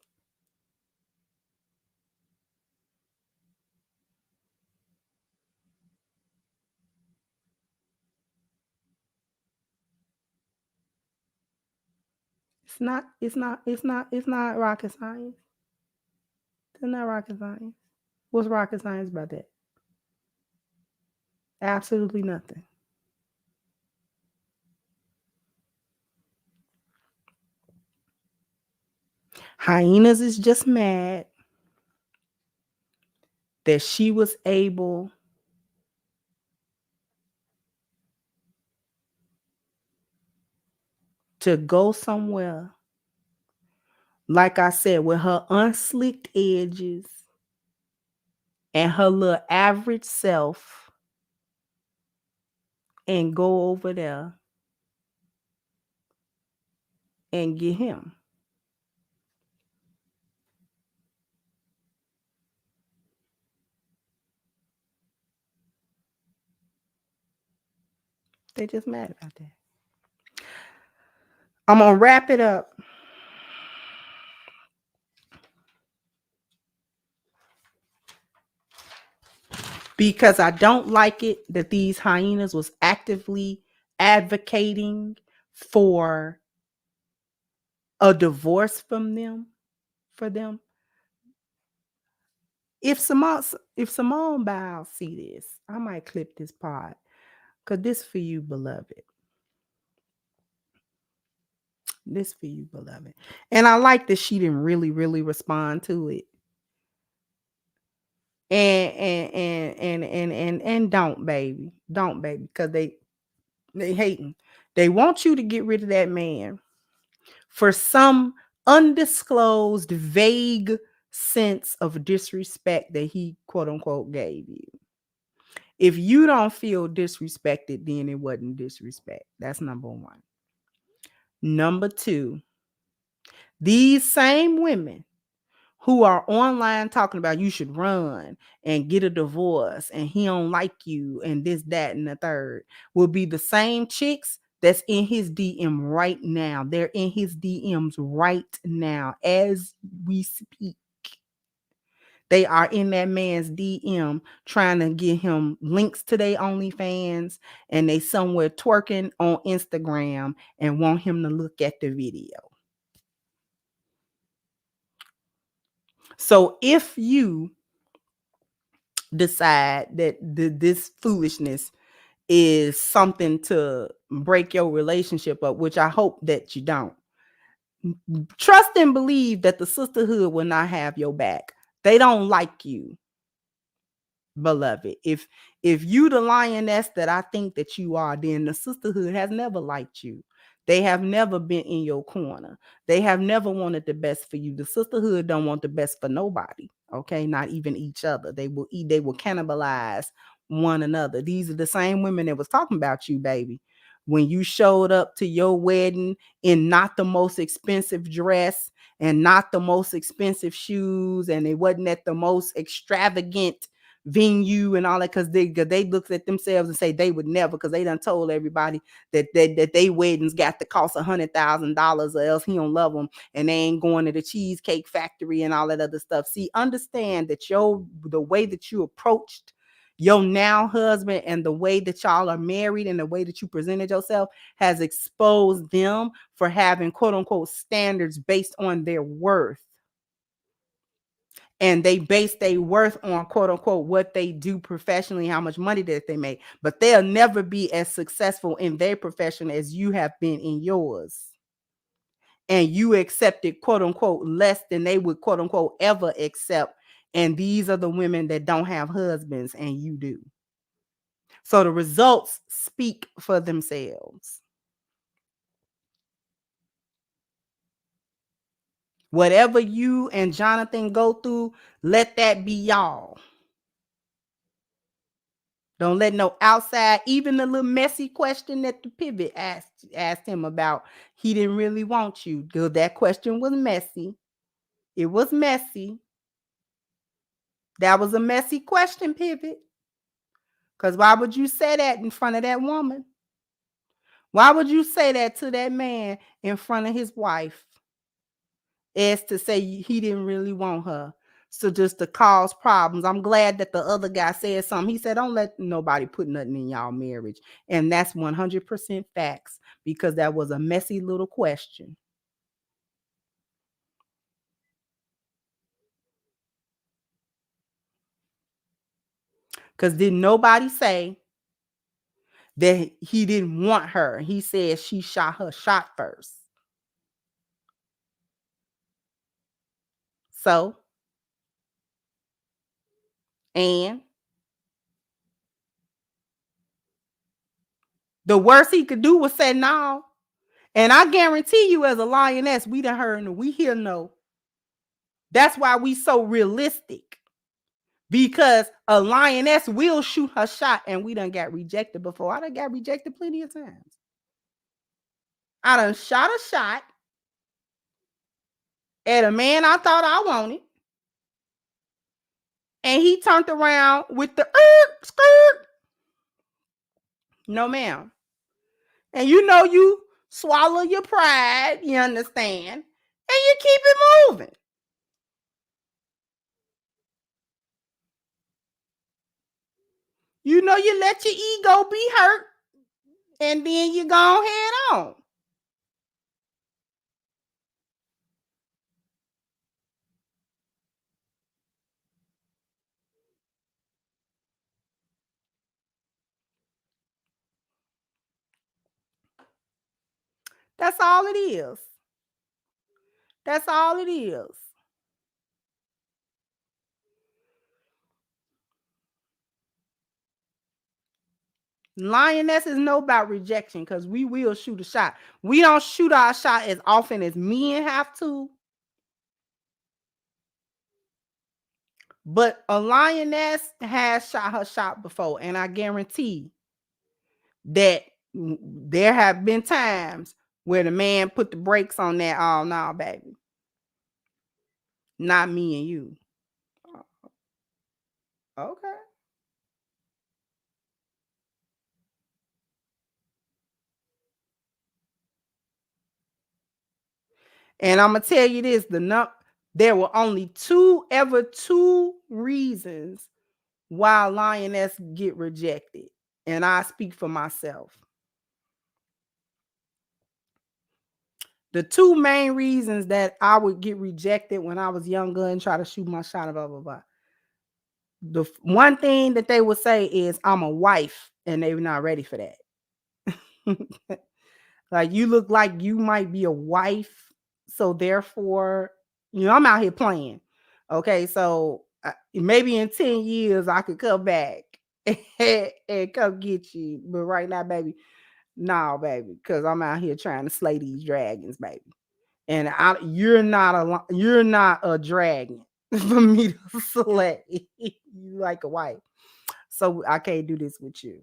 Speaker 1: It's not rocket science. It's not rocket science. What's rocket science about that? Absolutely nothing. Hyenas is just mad that she was able to go somewhere, like I said, with her unslicked edges and her little average self, and go over there and get him. They just mad about that. I'm going to wrap it up. Because I don't like it that these hyenas was actively advocating for a divorce from them, for them. If Simone Biles see this, I might clip this part, because this for you, beloved. This for you, beloved. And I like that she didn't really respond to it. And don't, baby, because they hating. They want you to get rid of that man for some undisclosed, vague sense of disrespect that he, quote unquote, gave you. If you don't feel disrespected, then it wasn't disrespect. That's number one. Number two, these same women who are online talking about you should run and get a divorce and he don't like you and this, that, and the third will be the same chicks that's in his DM right now. They're in his DMs right now as we speak. They are in that man's DM trying to get him links to their OnlyFans, and they somewhere twerking on Instagram and want him to look at the video. So if you decide that this foolishness is something to break your relationship up, which I hope that you don't, trust and believe that the sisterhood will not have your back. They don't like you, beloved. If you the lioness that I think that you are, then the sisterhood has never liked you. They have never been in your corner. They have never wanted the best for you. The sisterhood don't want the best for nobody. Okay, not even each other. They will cannibalize one another. These are the same women that was talking about you, baby. when you showed up to your wedding in not the most expensive dress and not the most expensive shoes, and it wasn't at the most extravagant venue and all that, because they looked at themselves and say they would never, because they done told everybody that they weddings got to cost $100,000 or else he don't love them, and they ain't going to the Cheesecake Factory and all that other stuff. See, understand that the way that you approached your now husband and the way that y'all are married and the way that you presented yourself has exposed them for having quote unquote standards based on their worth. And they base their worth on quote unquote what they do professionally, how much money that they make. But they'll never be as successful in their profession as you have been in yours. And you accepted quote unquote less than they would quote unquote ever accept. And these are the women that don't have husbands, and you do. So the results speak for themselves. Whatever you and Johnathan go through, let that be y'all. Don't let no outside, even the little messy question that the pivot asked him about, he didn't really want you. That question was messy. It was messy. That was a messy question, pivot. Because why would you say that in front of that woman? Why would you say that to that man in front of his wife? As to say he didn't really want her. So just to cause problems. I'm glad that the other guy said something. He said, don't let nobody put nothing in y'all marriage. And that's 100% facts, because that was a messy little question. Because didn't nobody say that he didn't want her? He said she shot her shot first. So, and the worst he could do was say no. And I guarantee you, as a lioness, we done heard and we hear no. That's why we so realistic. Because a lioness will shoot her shot, and we done got rejected before. I done got rejected plenty of times. I done shot a shot at a man I thought I wanted, and he turned around with the skirt. No, ma'am. And you know you swallow your pride, you understand, and you keep it moving. You know you let your ego be hurt, and then you go head on. That's all it is. That's all it is. Lionesses know about rejection, because we will shoot a shot. We don't shoot our shot as often as men have to. But a lioness has shot her shot before. And I guarantee that there have been times where the man put the brakes on that. Oh, no, baby. Not me and you. Okay. And I'm going to tell you this, there were only two reasons why lioness get rejected. And I speak for myself. The two main reasons that I would get rejected when I was younger and try to shoot my shot, blah, blah, blah. The one thing that they would say is I'm a wife, and they were not ready for that. Like, you look like you might be a wife. So therefore, I'm out here playing. Okay, so maybe in 10 years I could come back and come get you. But right now, baby, no, baby, because I'm out here trying to slay these dragons, baby. And you're not a dragon for me to slay. You like a wife. So I can't do this with you.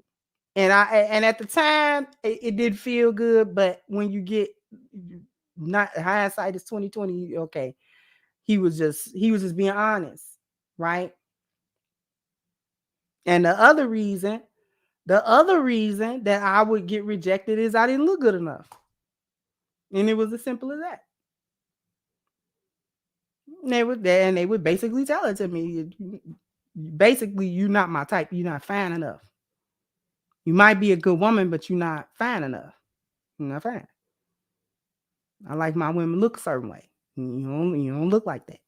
Speaker 1: And at the time it did feel good, but when you get not hindsight is 2020, okay. He was just being honest, right? And the other reason that I would get rejected is I didn't look good enough. And it was as simple as that. And they would basically tell it to me. Basically, you're not my type. You're not fine enough. You might be a good woman, but you're not fine enough. You're not fine. I like my women look a certain way. You don't look like that.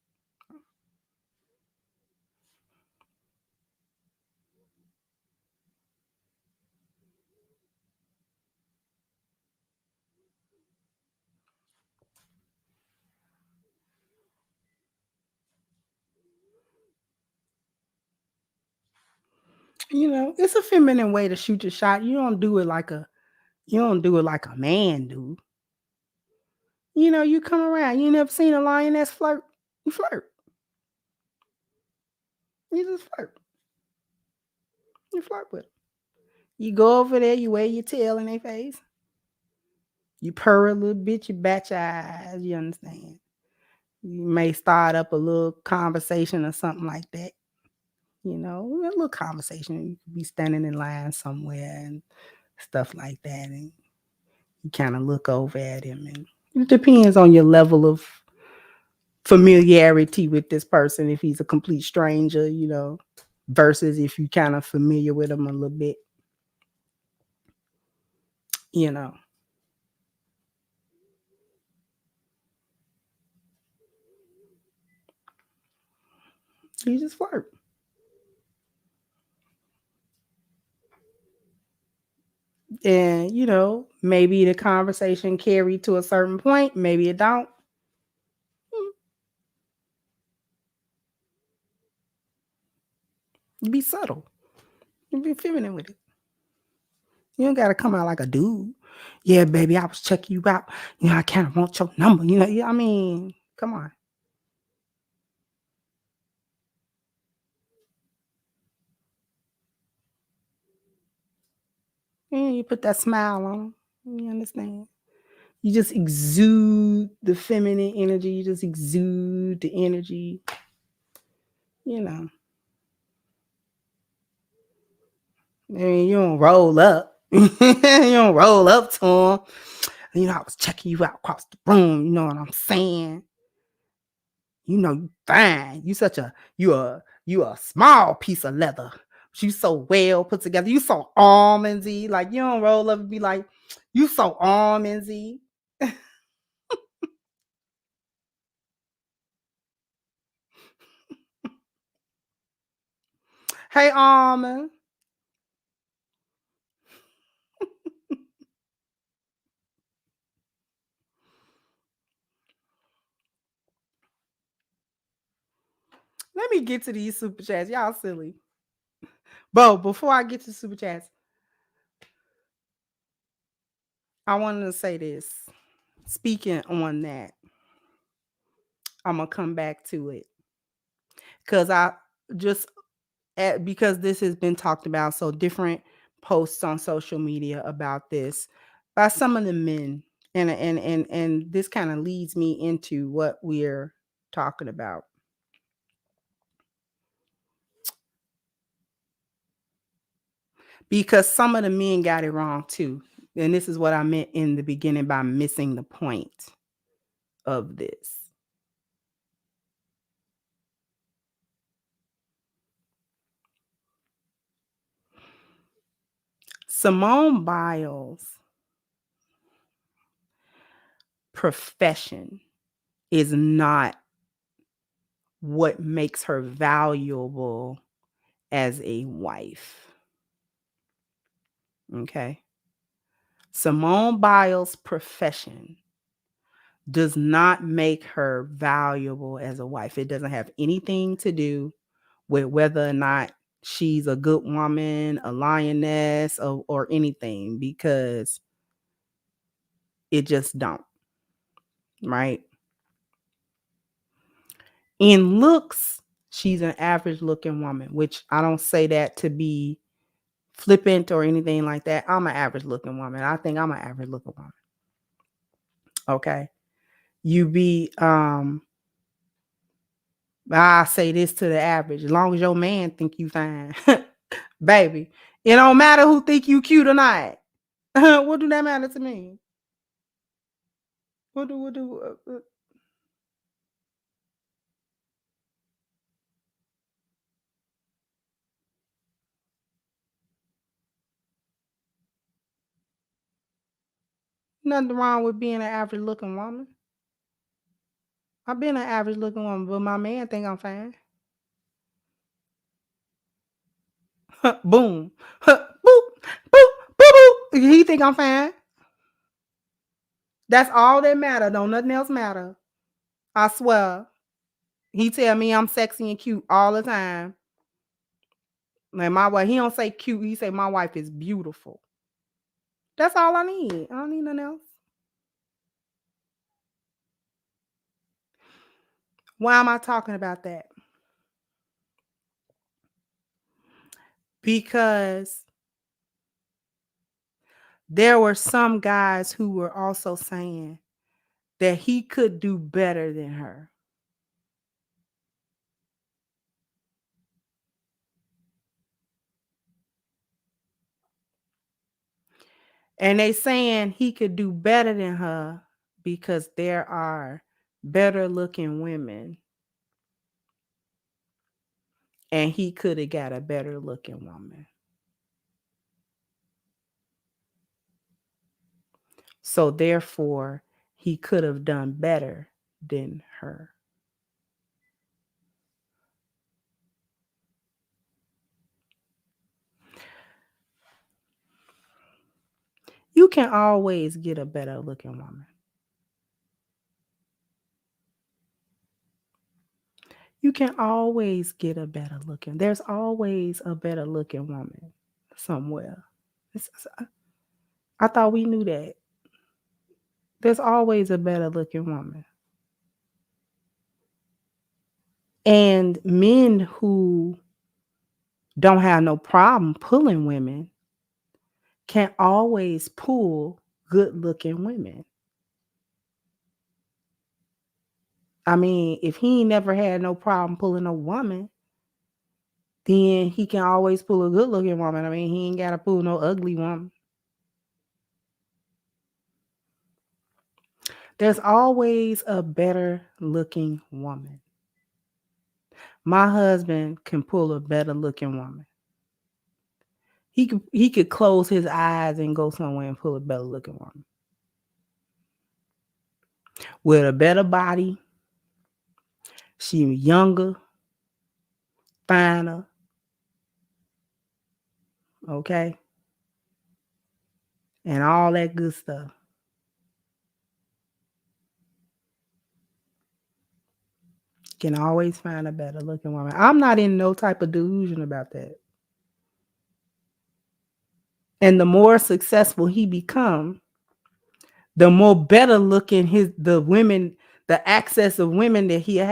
Speaker 1: It's a feminine way to shoot your shot. You don't do it like a man do. You come around. You never seen a lioness flirt. You flirt. You just flirt. You flirt with them. You go over there. You wave your tail in their face. You purr a little bit. You bat your eyes. You understand? You may start up a little conversation or something like that. A little conversation. You could be standing in line somewhere and stuff like that, and you kind of look over at him, and it depends on your level of familiarity with this person. If he's a complete stranger, versus if you kind of familiar with him a little bit, you just flirt. And maybe the conversation carried to a certain point, maybe it don't. You be subtle. You be feminine with it. You don't gotta come out like a dude. Yeah, baby, I was checking you out. I kind of want your number. I mean, come on. And you put that smile on. You understand? You just exude the feminine energy. You just exude the energy. I mean, you don't roll up. You don't roll up to him. I was checking you out across the room. You know what I'm saying? You fine. You a small piece of leather. You so well put together. You so almondsy. Like, you don't roll up and be like, you so almondsy. Hey, almond. Let me get to these super chats. Y'all silly. But before I get to super chats, I wanted to say this. Speaking on that, I'm going to come back to it. Because because this has been talked about, so different posts on social media about this by some of the men. And this kind of leads me into what we're talking about. Because some of the men got it wrong too. And this is what I meant in the beginning by missing the point of this. Simone Biles' profession is not what makes her valuable as a wife. Okay? Simone Biles' profession does not make her valuable as a wife. It doesn't have anything to do with whether or not she's a good woman, a lioness, or anything, because it just don't. Right? In looks, she's an average looking woman, which I don't say that to be flippant or anything like that. I'm an average looking woman. I think I'm an average looking woman. Okay. You be I say this to the average. As long as your man think you fine, baby, it don't matter who think you cute or not. What do that matter to me? What do nothing wrong with being an average looking woman. I've been an average looking woman, but my man think I'm fine. Boom. Boop, boop, boop, boop. He think I'm fine. That's all that matter. Don't nothing else matter. I swear. He tell me I'm sexy and cute all the time. Like my wife, he don't say cute. He say my wife is beautiful. That's all I need. I don't need nothing else. Why am I talking about that? Because there were some guys who were also saying that he could do better than her. And they saying he could do better than her because there are better looking women. And he could have got a better looking woman. So therefore, he could have done better than her. You can always get a better looking woman. You can always get a better looking. There's always a better looking woman somewhere. I thought we knew that. There's always a better looking woman. And men who don't have no problem pulling women can always pull good looking women. I mean, if he ain't never had no problem pulling a woman, then he can always pull a good looking woman. I mean, he ain't got to pull no ugly woman. There's always a better looking woman. My husband can pull a better looking woman. He could close his eyes and go somewhere and pull a better looking woman. With a better body. She younger, finer. Okay? And all that good stuff. Can always find a better looking woman. I'm not in no type of delusion about that. And the more successful he become, the more better looking the access of women that he'll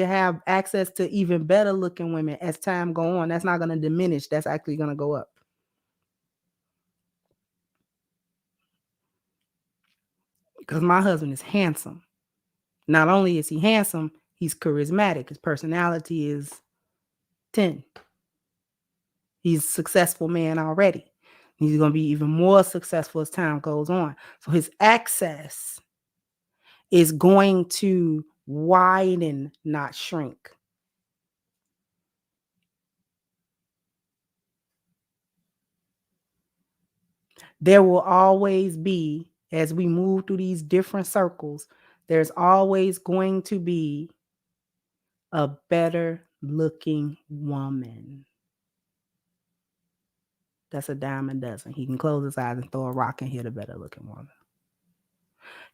Speaker 1: have access to even better looking women as time go on. That's not going to diminish. That's actually going to go up. Because my husband is handsome. Not only is he handsome, he's charismatic. His personality is 10. He's a successful man already. He's going to be even more successful as time goes on. So his access is going to widen, not shrink. There will always be, as we move through these different circles, there's always going to be a better looking woman. That's a dime a dozen. He can close his eyes and throw a rock and hit a better looking woman.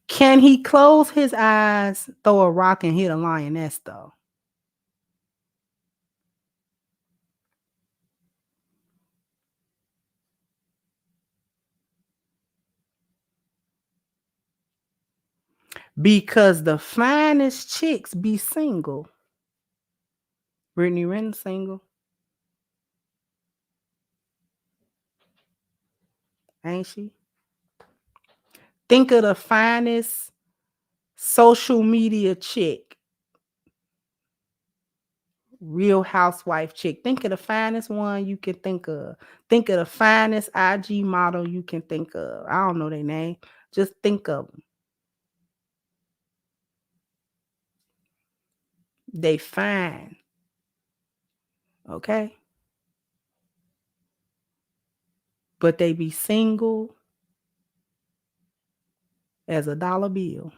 Speaker 1: Can he close his eyes, throw a rock and hit a lioness though? Because the finest chicks be single. Brittany Renner's single. ain't she? Think of the finest social media chick, Real Housewife chick. Think of the finest one you can think of. Think of the finest IG model you can think of. I don't know their name. Just think of them. They fine. Okay? But they be single as a dollar bill.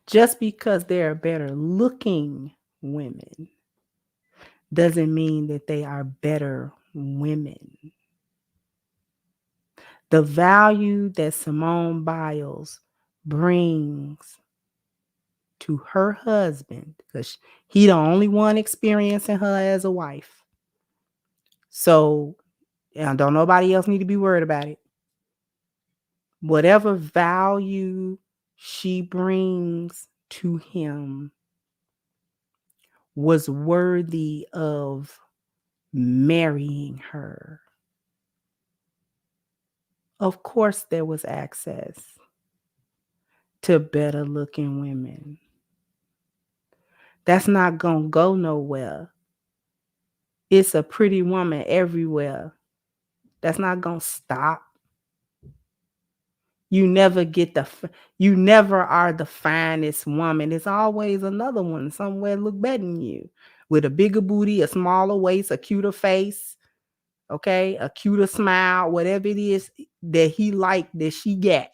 Speaker 1: Just because they're better looking women doesn't mean that they are better women. The value that Simone Biles brings to her husband, because he the only one experiencing her as a wife. So, don't nobody else need to be worried about it. Whatever value she brings to him was worthy of marrying her. Of course, there was access to better looking women. That's not going to go nowhere. It's a pretty woman everywhere. That's not going to stop. You never are the finest woman. There's always another one somewhere look better than you, with a bigger booty, a smaller waist, a cuter face, okay, a cuter smile, whatever it is that he liked that she got.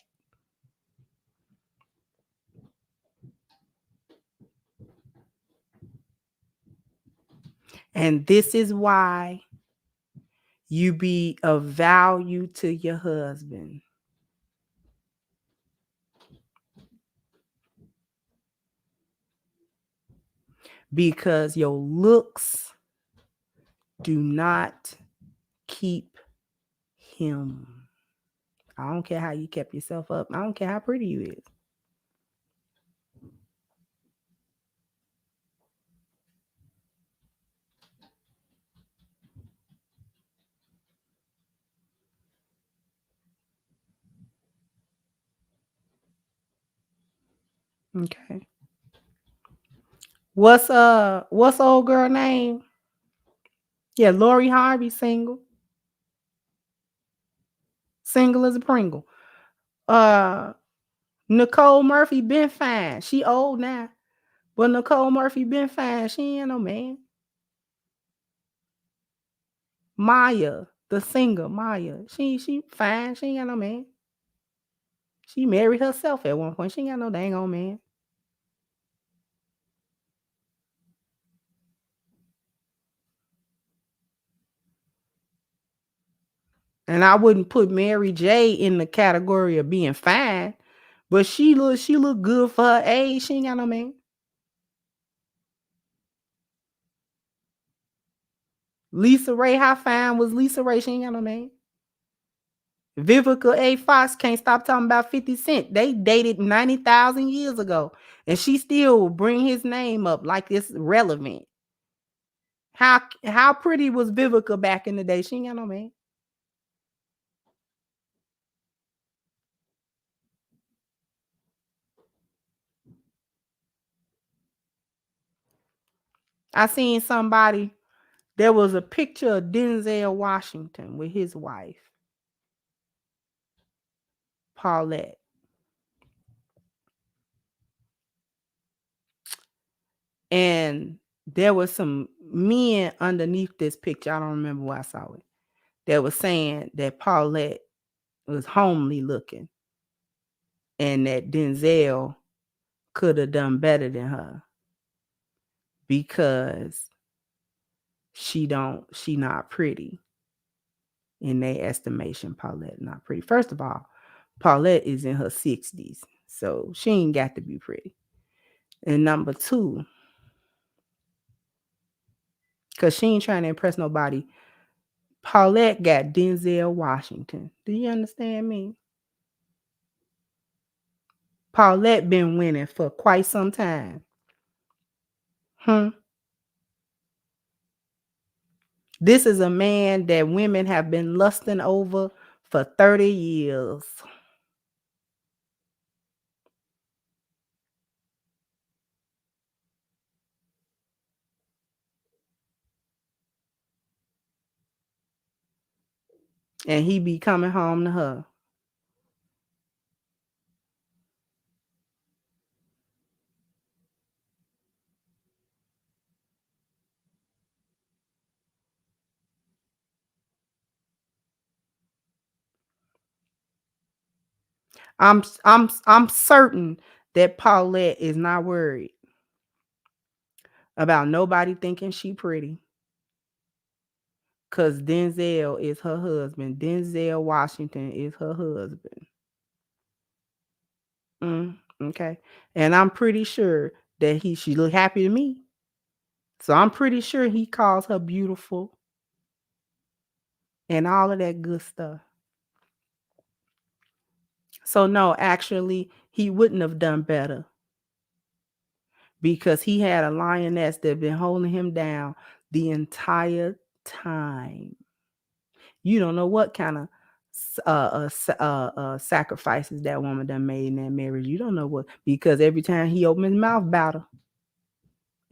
Speaker 1: And this is why you be of value to your husband. Because your looks do not keep him. I don't care how you kept yourself up. I don't care how pretty you is. Okay. What's old girl name? Yeah, Lori Harvey single. Single as a Pringle. Nicole Murphy been fine. She old now. But Nicole Murphy been fine. She ain't no man. Maya, the singer, Maya. She fine. She ain't got no man. She married herself at one point. She ain't got no dang old man. And I wouldn't put Mary J in the category of being fine, but she look good for her age. She ain't got no man. Lisa Ray, how fine was Lisa Ray? She ain't got no man. Vivica A. Fox can't stop talking about 50 Cent. They dated 90,000 years ago, and she still bring his name up like it's relevant. How pretty was Vivica back in the day? She ain't got no man. I seen somebody, there was a picture of Denzel Washington with his wife, Paulette. And there was some men underneath this picture. I don't remember where I saw it. That was saying that Paulette was homely looking and that Denzel could have done better than her because she not pretty. In their estimation, Paulette not pretty. First of all, Paulette is in her 60s, so she ain't got to be pretty. And number two, because she ain't trying to impress nobody, Paulette got Denzel Washington. Do you understand me? Paulette been winning for quite some time. This is a man that women have been lusting over for 30 years. And he be coming home to her. I'm certain that Paulette is not worried about nobody thinking she pretty. Because Denzel is her husband. Denzel Washington is her husband. Okay. And I'm pretty sure that she look happy to me. So I'm pretty sure he calls her beautiful and all of that good stuff. So no, actually, he wouldn't have done better because he had a lioness that been holding him down the entire time. You don't know what kind of sacrifices that woman done made in that marriage. You don't know what, because every time he opened his mouth about her,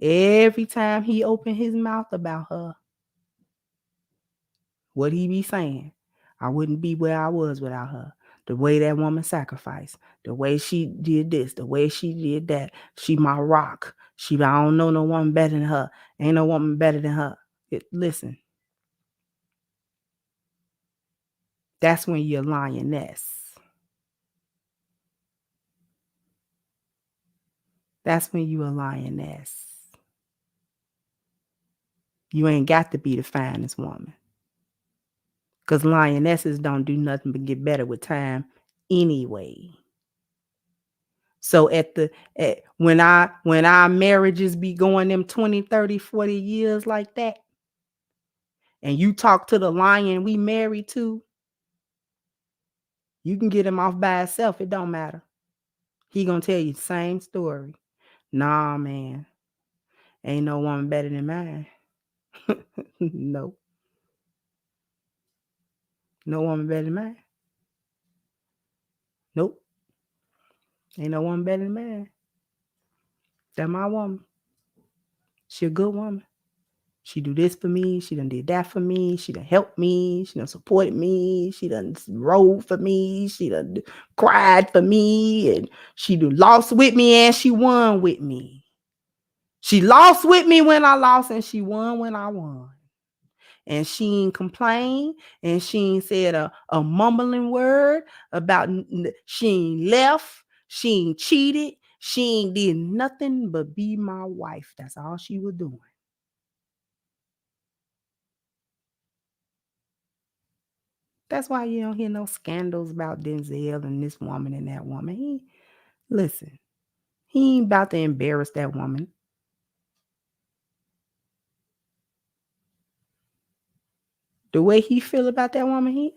Speaker 1: every time he opened his mouth about her, what he be saying? I wouldn't be where I was without her. The way that woman sacrificed, the way she did this, the way she did that. She my rock. I don't know no woman better than her. Ain't no woman better than her. Listen. That's when you're lioness. That's when you a lioness. You ain't got to be the finest woman. Because lionesses don't do nothing but get better with time anyway. So when our marriages be going them 20, 30, 40 years like that, and you talk to the lion we married to, you can get him off by himself. It don't matter. He gonna tell you the same story. Nah, man. Ain't no woman better than mine. No. No woman better than mine. Nope. Ain't no woman better than mine. That's my woman. She a good woman. She do this for me. She done did that for me. She done helped me. She done supported me. She done rode for me. She done cried for me. And she done lost with me and she won with me. She lost with me when I lost and she won when I won. And she ain't complained and she ain't said a mumbling word about, she ain't left. She ain't cheated. She ain't did nothing but be my wife. That's all she was doing. That's why you don't hear no scandals about Denzel and this woman and that woman. Listen, he ain't about to embarrass that woman. The way he feel about that woman,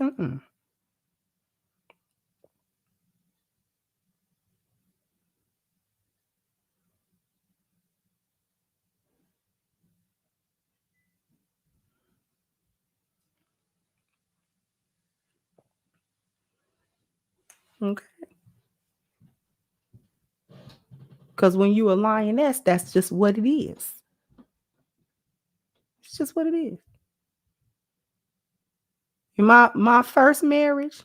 Speaker 1: Okay. Because when you a lioness, that's just what it is. It's just what it is. In my first marriage,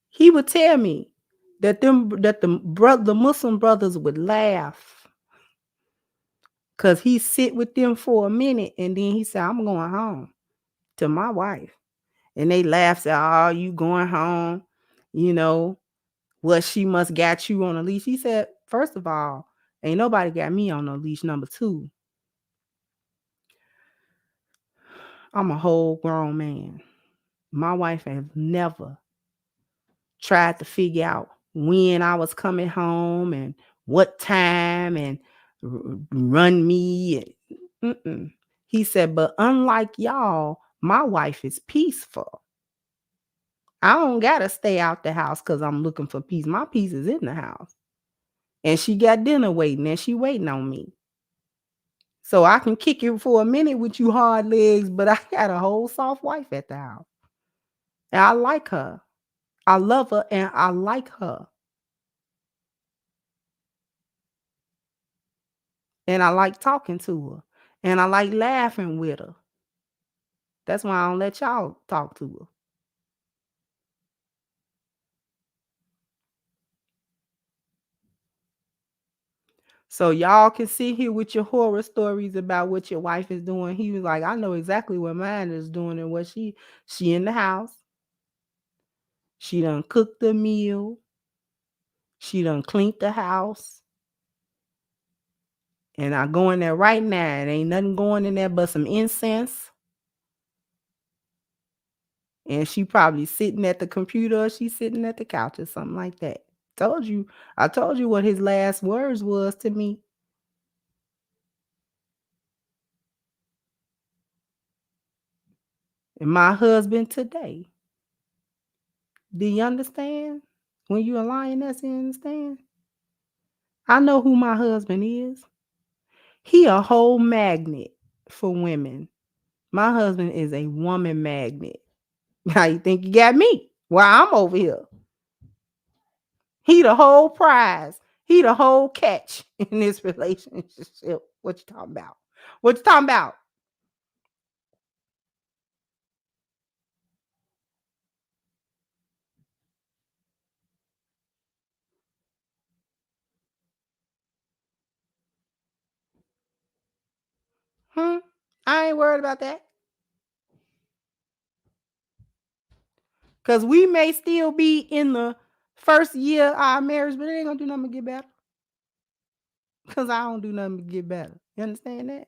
Speaker 1: he would tell me that the Muslim brothers would laugh because he sit with them for a minute and then he said, I'm going home to my wife. And they laugh, say, oh, you going home, well, she must got you on a leash. He said, first of all, ain't nobody got me on a leash. Number two, I'm a whole grown man. My wife has never tried to figure out when I was coming home and what time and run me. He said, but unlike y'all, my wife is peaceful. I don't gotta stay out the house because I'm looking for peace. My peace is in the house. And she got dinner waiting, and she waiting on me. So I can kick it for a minute with you hard legs, but I got a whole soft wife at the house. And I like her. I love her, and I like her. And I like talking to her. And I like laughing with her. That's why I don't let y'all talk to her. So y'all can sit here with your horror stories about what your wife is doing. He was like, I know exactly what mine is doing and what she in the house. She done cooked the meal. She done cleaned the house. And I go in there right now. It ain't nothing going in there but some incense. And she probably sitting at the computer or she's sitting at the couch or something like that. I told you what his last words was to me. And my husband today. Do you understand? When you're a lioness, you understand? I know who my husband is. He a whole magnet for women. My husband is a woman magnet. How you think you got me? Well, I'm over here. He the whole prize. He the whole catch in this relationship. What you talking about? What you talking about? I ain't worried about that. Because we may still be in the first year of our marriage, but it ain't gonna do nothing to get better. Because I don't do nothing to get better. You understand that?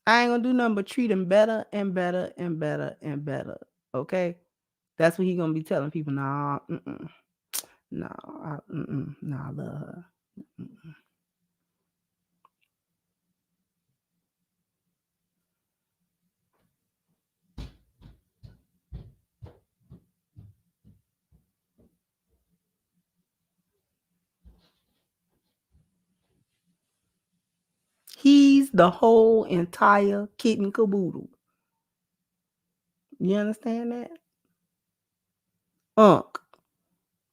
Speaker 1: I ain't gonna do nothing but treat him better and better and better and better. Okay? That's what he gonna be telling people. Nah, no, I love her. He's the whole entire kit and caboodle. You understand that?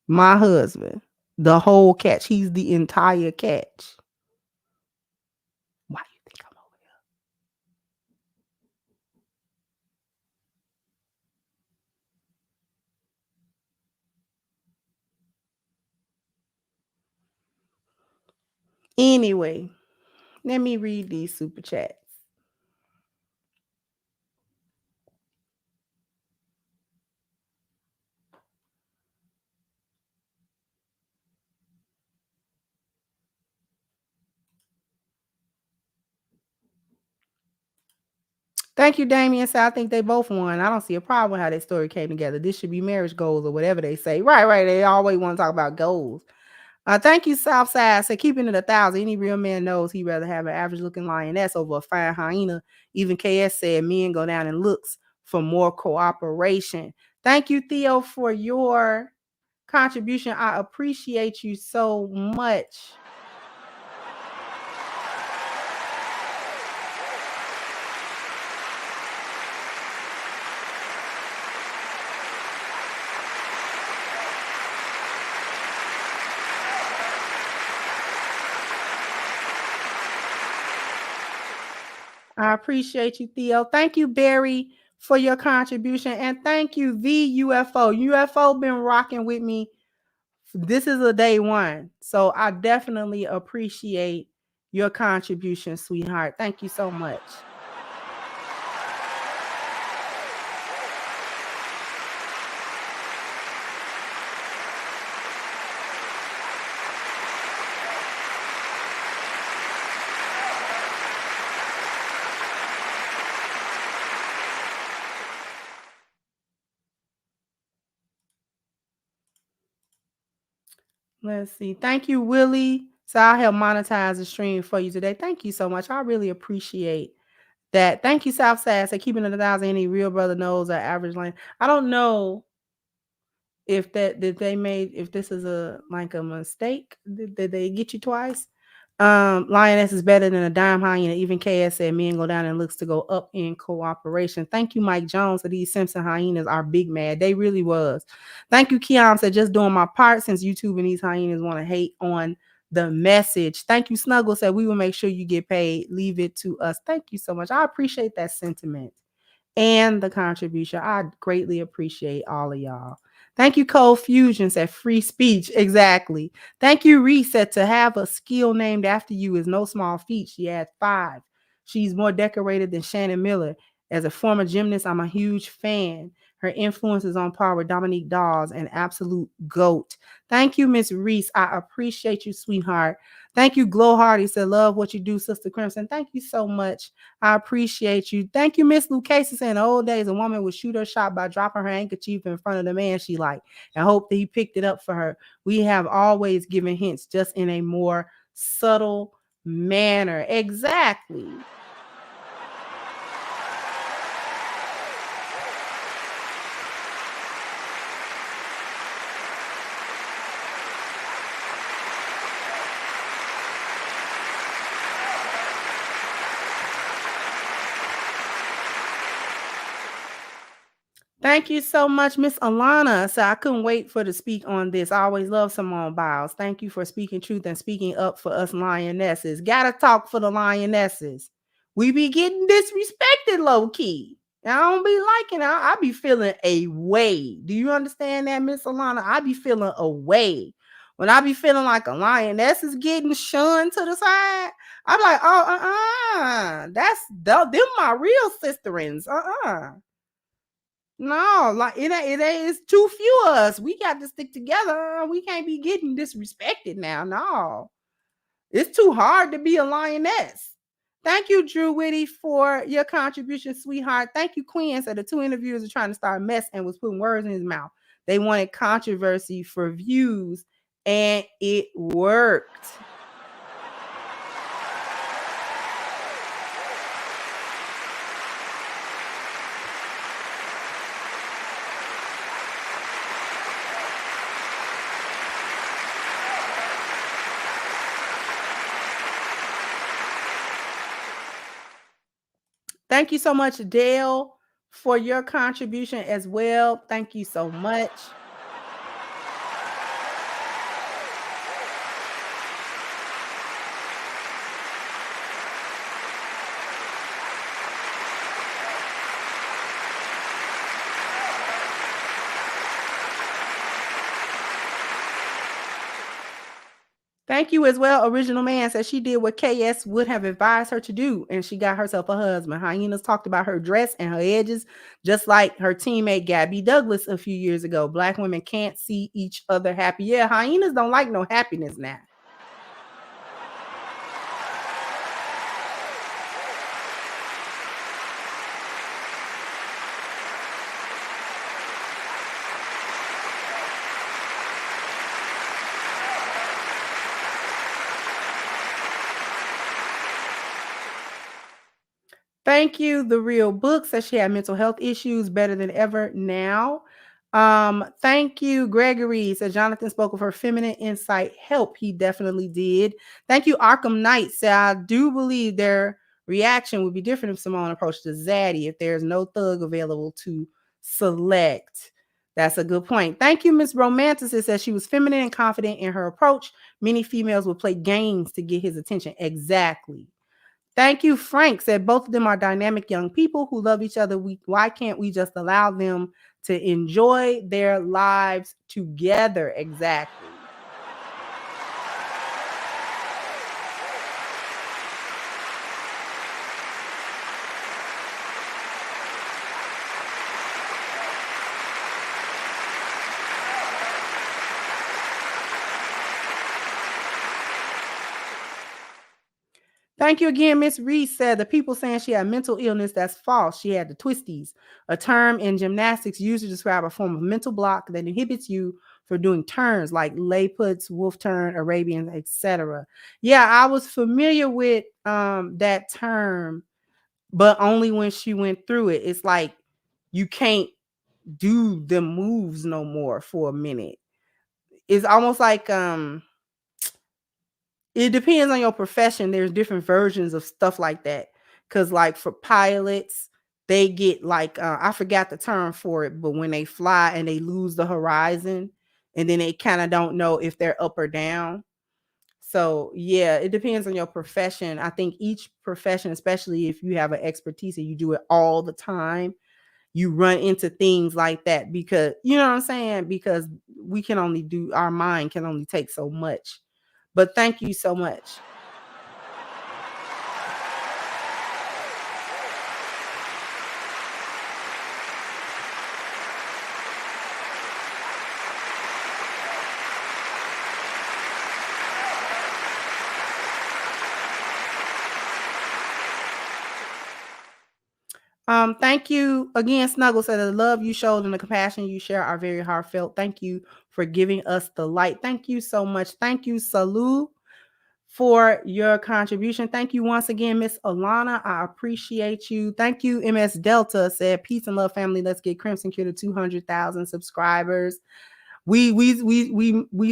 Speaker 1: My husband, the whole catch. He's the entire catch. Why you think I'm over here? Anyway, let me read these super chats. Thank you, Damien. So I think they both won. I don't see a problem with how that story came together. This should be marriage goals or whatever they say. Right. They always want to talk about goals. Thank you, Southside. So keeping it 1,000. Any real man knows he'd rather have an average looking lioness over a fine hyena. Even KS said men go down in looks for more cooperation. Thank you, Theo, for your contribution. I appreciate you so much. I appreciate you, Theo. Thank you, Barry, for your contribution. And thank you, the UFO. UFO been rocking with me. This is a day one. So I definitely appreciate your contribution, sweetheart. Thank you so much. Let's see. Thank you, Willie. So I'll help monetize the stream for you today. Thank you so much. I really appreciate that. Thank you, Southside. Say keeping it 1,000. Any real brother knows our average line. I don't know if if this is a mistake. Did they get you twice? Lioness is better than a dime hyena. Even KS said men go down and looks to go up in cooperation. Thank you, Mike Jones. So these Simpson hyenas are big mad. They really was. Thank you, Keon said just doing my part since YouTube and these hyenas want to hate on the message. Thank you, Snuggle said we will make sure you get paid. Leave it to us. Thank you so much. I appreciate that sentiment and the contribution. I greatly appreciate all of y'all. Thank you, Cold Fusion said free speech. Exactly. Thank you, Reset. To have a skill named after you is no small feat. She had 5. She's more decorated than Shannon Miller. As a former gymnast, I'm a huge fan. Her influence is on par with Dominique Dawes, an absolute GOAT. Thank you, Miss Reese. I appreciate you, sweetheart. Thank you, Glow Hardy said, love what you do, Sister Crimson. Thank you so much. I appreciate you. Thank you, Miss Lucas. In the old days, a woman would shoot her shot by dropping her handkerchief in front of the man she liked and hope that he picked it up for her. We have always given hints, just in a more subtle manner. Exactly. Thank you so much, Miss Alana. So I couldn't wait for to speak on this. I always love Simone Biles. Thank you for speaking truth and speaking up for us lionesses. Gotta talk for the lionesses. We be getting disrespected low key. I don't be liking it. I be feeling a way. Do you understand that, Miss Alana? I be feeling a way. When I be feeling like a lioness is getting shunned to the side, I'm like, oh, that's them my real sisterins. No, like it ain't. It's too few of us. We got to stick together. We can't be getting disrespected now. No, it's too hard to be a lioness. Thank you, Drew Whitty, for your contribution, sweetheart. Thank you, Queen. So the 2 interviewers are trying to start a mess and was putting words in his mouth. They wanted controversy for views, and it worked. Thank you so much, Dale, for your contribution as well. Thank you so much. Thank you as well. Original Man says she did what KS would have advised her to do, and she got herself a husband. Hyenas talked about her dress and her edges, just like her teammate Gabby Douglas a few years ago. Black women can't see each other happy. Yeah, hyenas don't like no happiness now. Thank you. The Real Book says she had mental health issues better than ever now. Thank you, Gregory. Said Johnathan spoke of her feminine insight help. He definitely did. Thank you, Arkham Knight. Said I do believe their reaction would be different if Simone approached the Zaddy if there's no thug available to select. That's a good point. Thank you, Miss Romanticist. Said she was feminine and confident in her approach. Many females would play games to get his attention. Exactly. Thank you, Frank. Said both of them are dynamic young people who love each other. Why can't we just allow them to enjoy their lives together? Exactly. Thank you again, Miss Reese. Said the people saying she had mental illness, that's false. She had the twisties, a term in gymnastics used to describe a form of mental block that inhibits you for doing turns like lay puts, wolf turn, Arabian, etc. Yeah, I was familiar with that term. but only when she went through it. It's like you can't do the moves no more for a minute. It's almost like it depends on your profession. There's different versions of stuff like that. Cause like for pilots, they get like I forgot the term for it, but when they fly and they lose the horizon, and then they kind of don't know if they're up or down. So yeah, it depends on your profession. I think each profession, especially if you have an expertise and you do it all the time, you run into things like that, because you know what I'm saying? Because we can only do, our mind can only take so much. But thank you so much. Thank you again, Snuggle said the love you showed and the compassion you share are very heartfelt. Thank you for giving us the light. Thank you so much. Thank you, Salu, for your contribution. Thank you once again, Miss Alana. I appreciate you. Thank you, MS Delta said, peace and love, family. Let's get Crimson Cure to 200,000 subscribers. We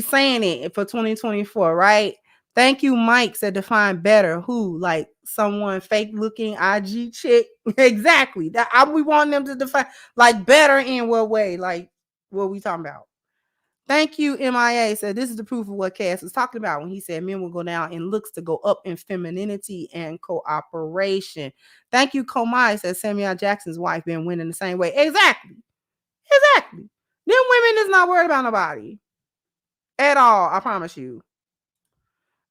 Speaker 1: saying it for 2024, right? Thank you, Mike said, define better. Who? Like someone fake looking IG chick? Exactly. We want them to define like better in what way? Like what we talking about? Thank you, MIA said, this is the proof of what Cass was talking about when he said men will go down in looks to go up in femininity and cooperation. Thank you, Komai said, Samuel Jackson's wife been winning the same way. Exactly. Them women is not worried about nobody at all, I promise you.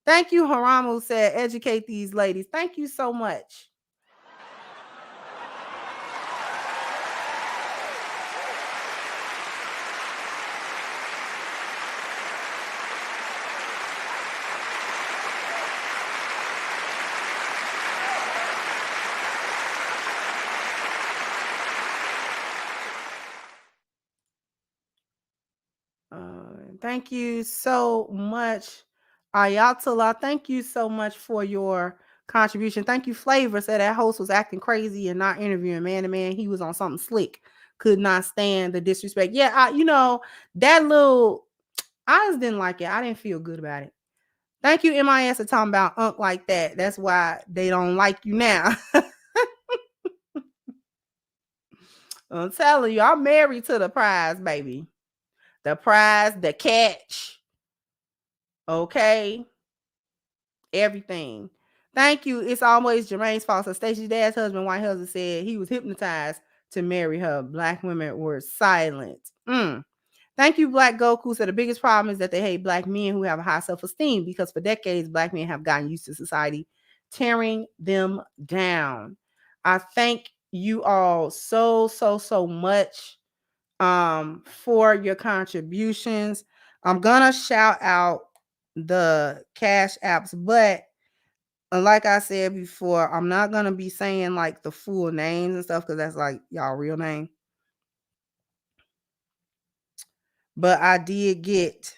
Speaker 1: Thank you, Haramu said, educate these ladies. Thank you so much. Thank you so much, Ayatollah. Thank you so much for your contribution. Thank you, Flavor said that host was acting crazy and not interviewing man to man. He was on something slick. Could not stand the disrespect. Yeah, that little, I just didn't like it. I didn't feel good about it. Thank you, MIS, for talking about unk like that. That's why they don't like you now. I'm telling you, I'm married to the prize, baby. The prize, the catch. Okay. Everything. Thank you. It's always Jermaine's fault. So Stacey's dad's husband, white husband, said he was hypnotized to marry her. Black women were silent. Thank you, Black Goku. So the biggest problem is that they hate Black men who have a high self-esteem, because for decades, Black men have gotten used to society tearing them down. I thank you all so much for your contributions. I'm gonna shout out the cash apps, but like I said before, I'm not gonna be saying like the full names and stuff, because that's like y'all real name. But I did get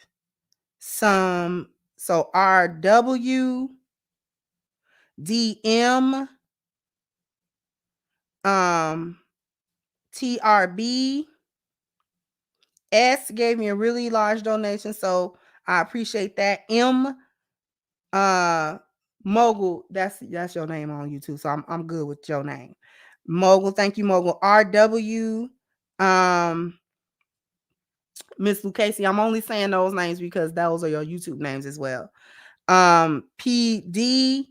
Speaker 1: some. So RW DM TRB S gave me a really large donation, so I appreciate that. Mogul, that's your name on YouTube, so I'm good with your name. Mogul, thank you, Mogul. RW Miss Lucasey, I'm only saying those names because those are your YouTube names as well. PDCM,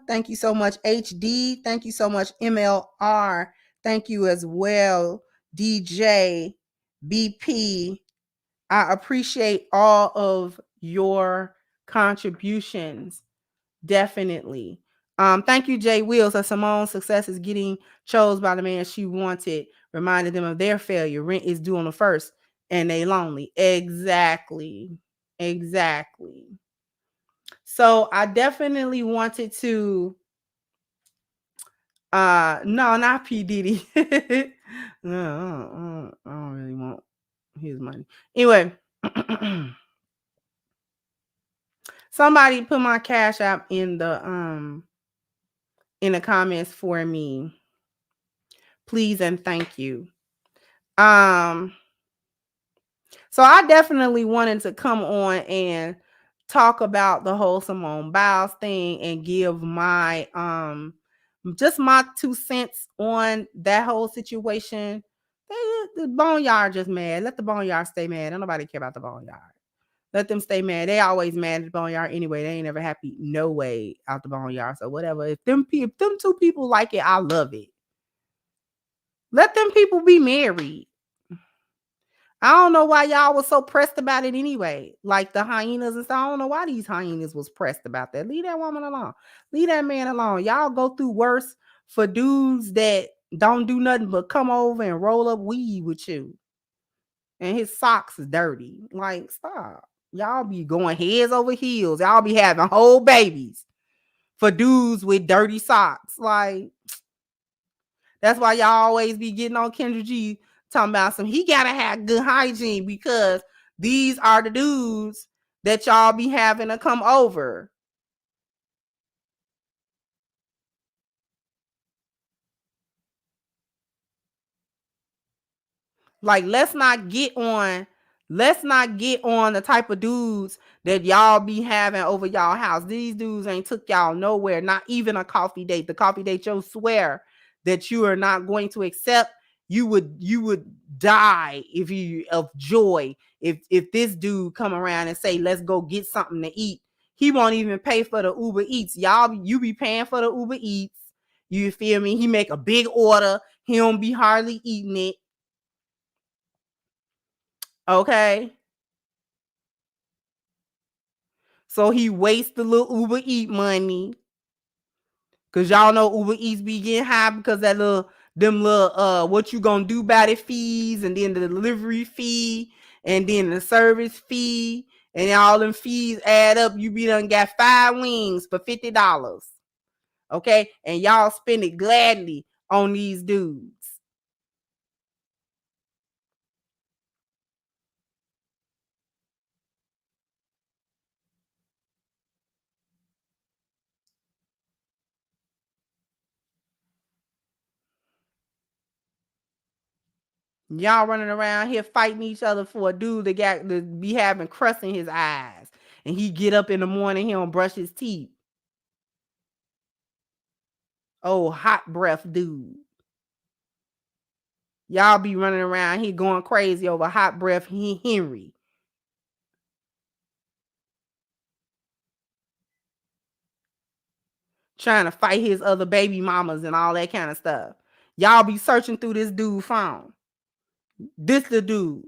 Speaker 1: thank you so much. HD, thank you so much. MLR, thank you as well. DJ, BP, I appreciate all of your contributions. Definitely. Thank you, Jay Wills. Simone's success is getting chose by the man she wanted, reminded them of their failure. Rent is due on the 1st and they lonely. Exactly. So I definitely wanted to no, not P. Diddy. No, I don't really want his money. Anyway, somebody put my cash app in the in the comments for me. Please and thank you. So I definitely wanted to come on and talk about the whole Simone Biles thing and give my just my 2 cents on that whole situation. The Boneyard just mad. Let the Boneyard stay mad. Don't nobody care about the Boneyard. Let them stay mad. They always mad at the Boneyard anyway. They ain't ever happy no way out the Boneyard. So whatever. If them 2 people like it, I love it. Let them people be married. I don't know why y'all was so pressed about it anyway. Like the hyenas and stuff. I don't know why these hyenas was pressed about that. Leave that woman alone. Leave that man alone. Y'all go through worse for dudes that don't do nothing but come over and roll up weed with you. And his socks is dirty. Like, stop. Y'all be going heads over heels. Y'all be having whole babies for dudes with dirty socks. Like, that's why y'all always be getting on Kendra G talking about he gotta have good hygiene because these are the dudes that y'all be having to come over. Like, let's not get on the type of dudes that y'all be having over y'all house. These dudes ain't took y'all nowhere, not even a coffee date. The coffee date, you'll swear that you are not going to accept. You would die of joy if this dude come around and say, let's go get something to eat. He won't even pay for the Uber Eats. Y'all, you be paying for the Uber Eats. You feel me? He make a big order. He don't be hardly eating it. Okay. So he wastes the little Uber Eat money. Cause y'all know Uber Eats be getting high because that them little what you gonna do about it fees, and then the delivery fee, and then the service fee, and all them fees add up. You be done got 5 wings for $50. Okay, and y'all spend it gladly on these dudes. Y'all running around here fighting each other for a dude that got to be having crust in his eyes, and he get up in the morning, he don't brush his teeth. Oh, hot breath dude. Y'all be running around here going crazy over hot breath Henry. Trying to fight his other baby mamas and all that kind of stuff. Y'all be searching through this dude's phone. This the dude.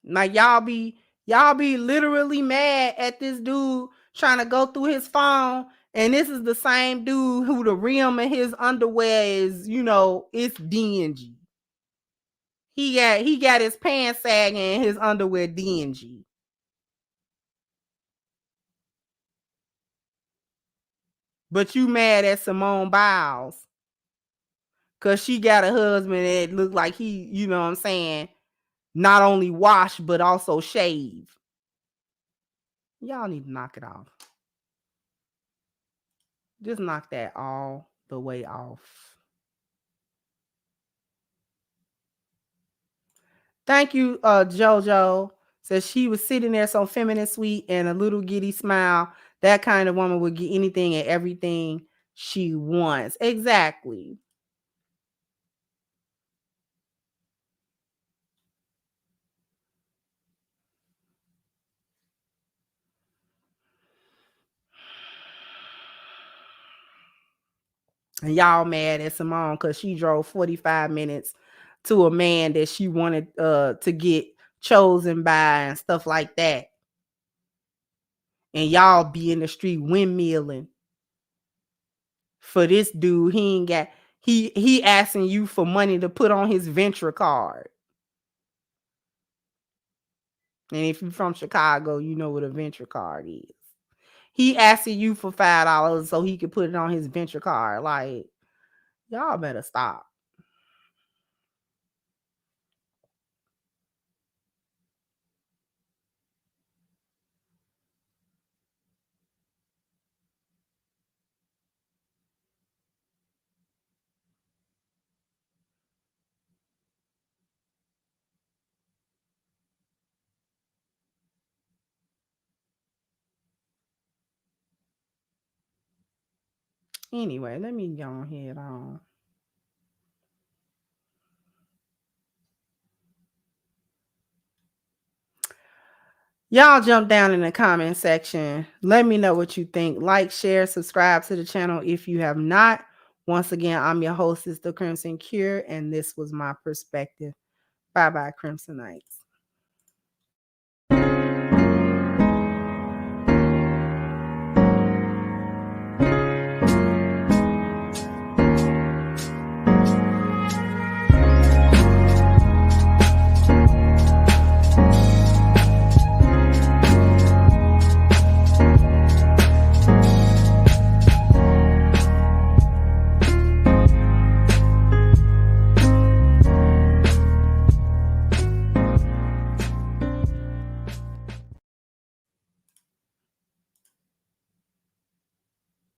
Speaker 1: Like y'all be literally mad at this dude trying to go through his phone, and this is the same dude who the rim of his underwear is, it's dingy. He got his pants sagging and his underwear dingy. But you mad at Simone Biles because she got a husband that look like he, you know what I'm saying, not only wash but also shave. Y'all need to knock it off. Just knock that all the way off. Thank you, JoJo. Says she was sitting there so feminine, sweet, and a little giddy smile. That kind of woman would get anything and everything she wants. Exactly. And y'all mad at Simone because she drove 45 minutes to a man that she wanted to get chosen by and stuff like that. And y'all be in the street windmilling for this dude. He ain't got, he asking you for money to put on his venture card. And if you're from Chicago, you know what a venture card is. he asking you for $5 so he could put it on his venture card. Like, y'all better stop. Anyway, let me go ahead on. Y'all jump down in the comment section. Let me know what you think. Like, share, subscribe to the channel if you have not. Once again, I'm your hostess, The Crimson Cure, and this was my perspective. Bye-bye, Crimsonites.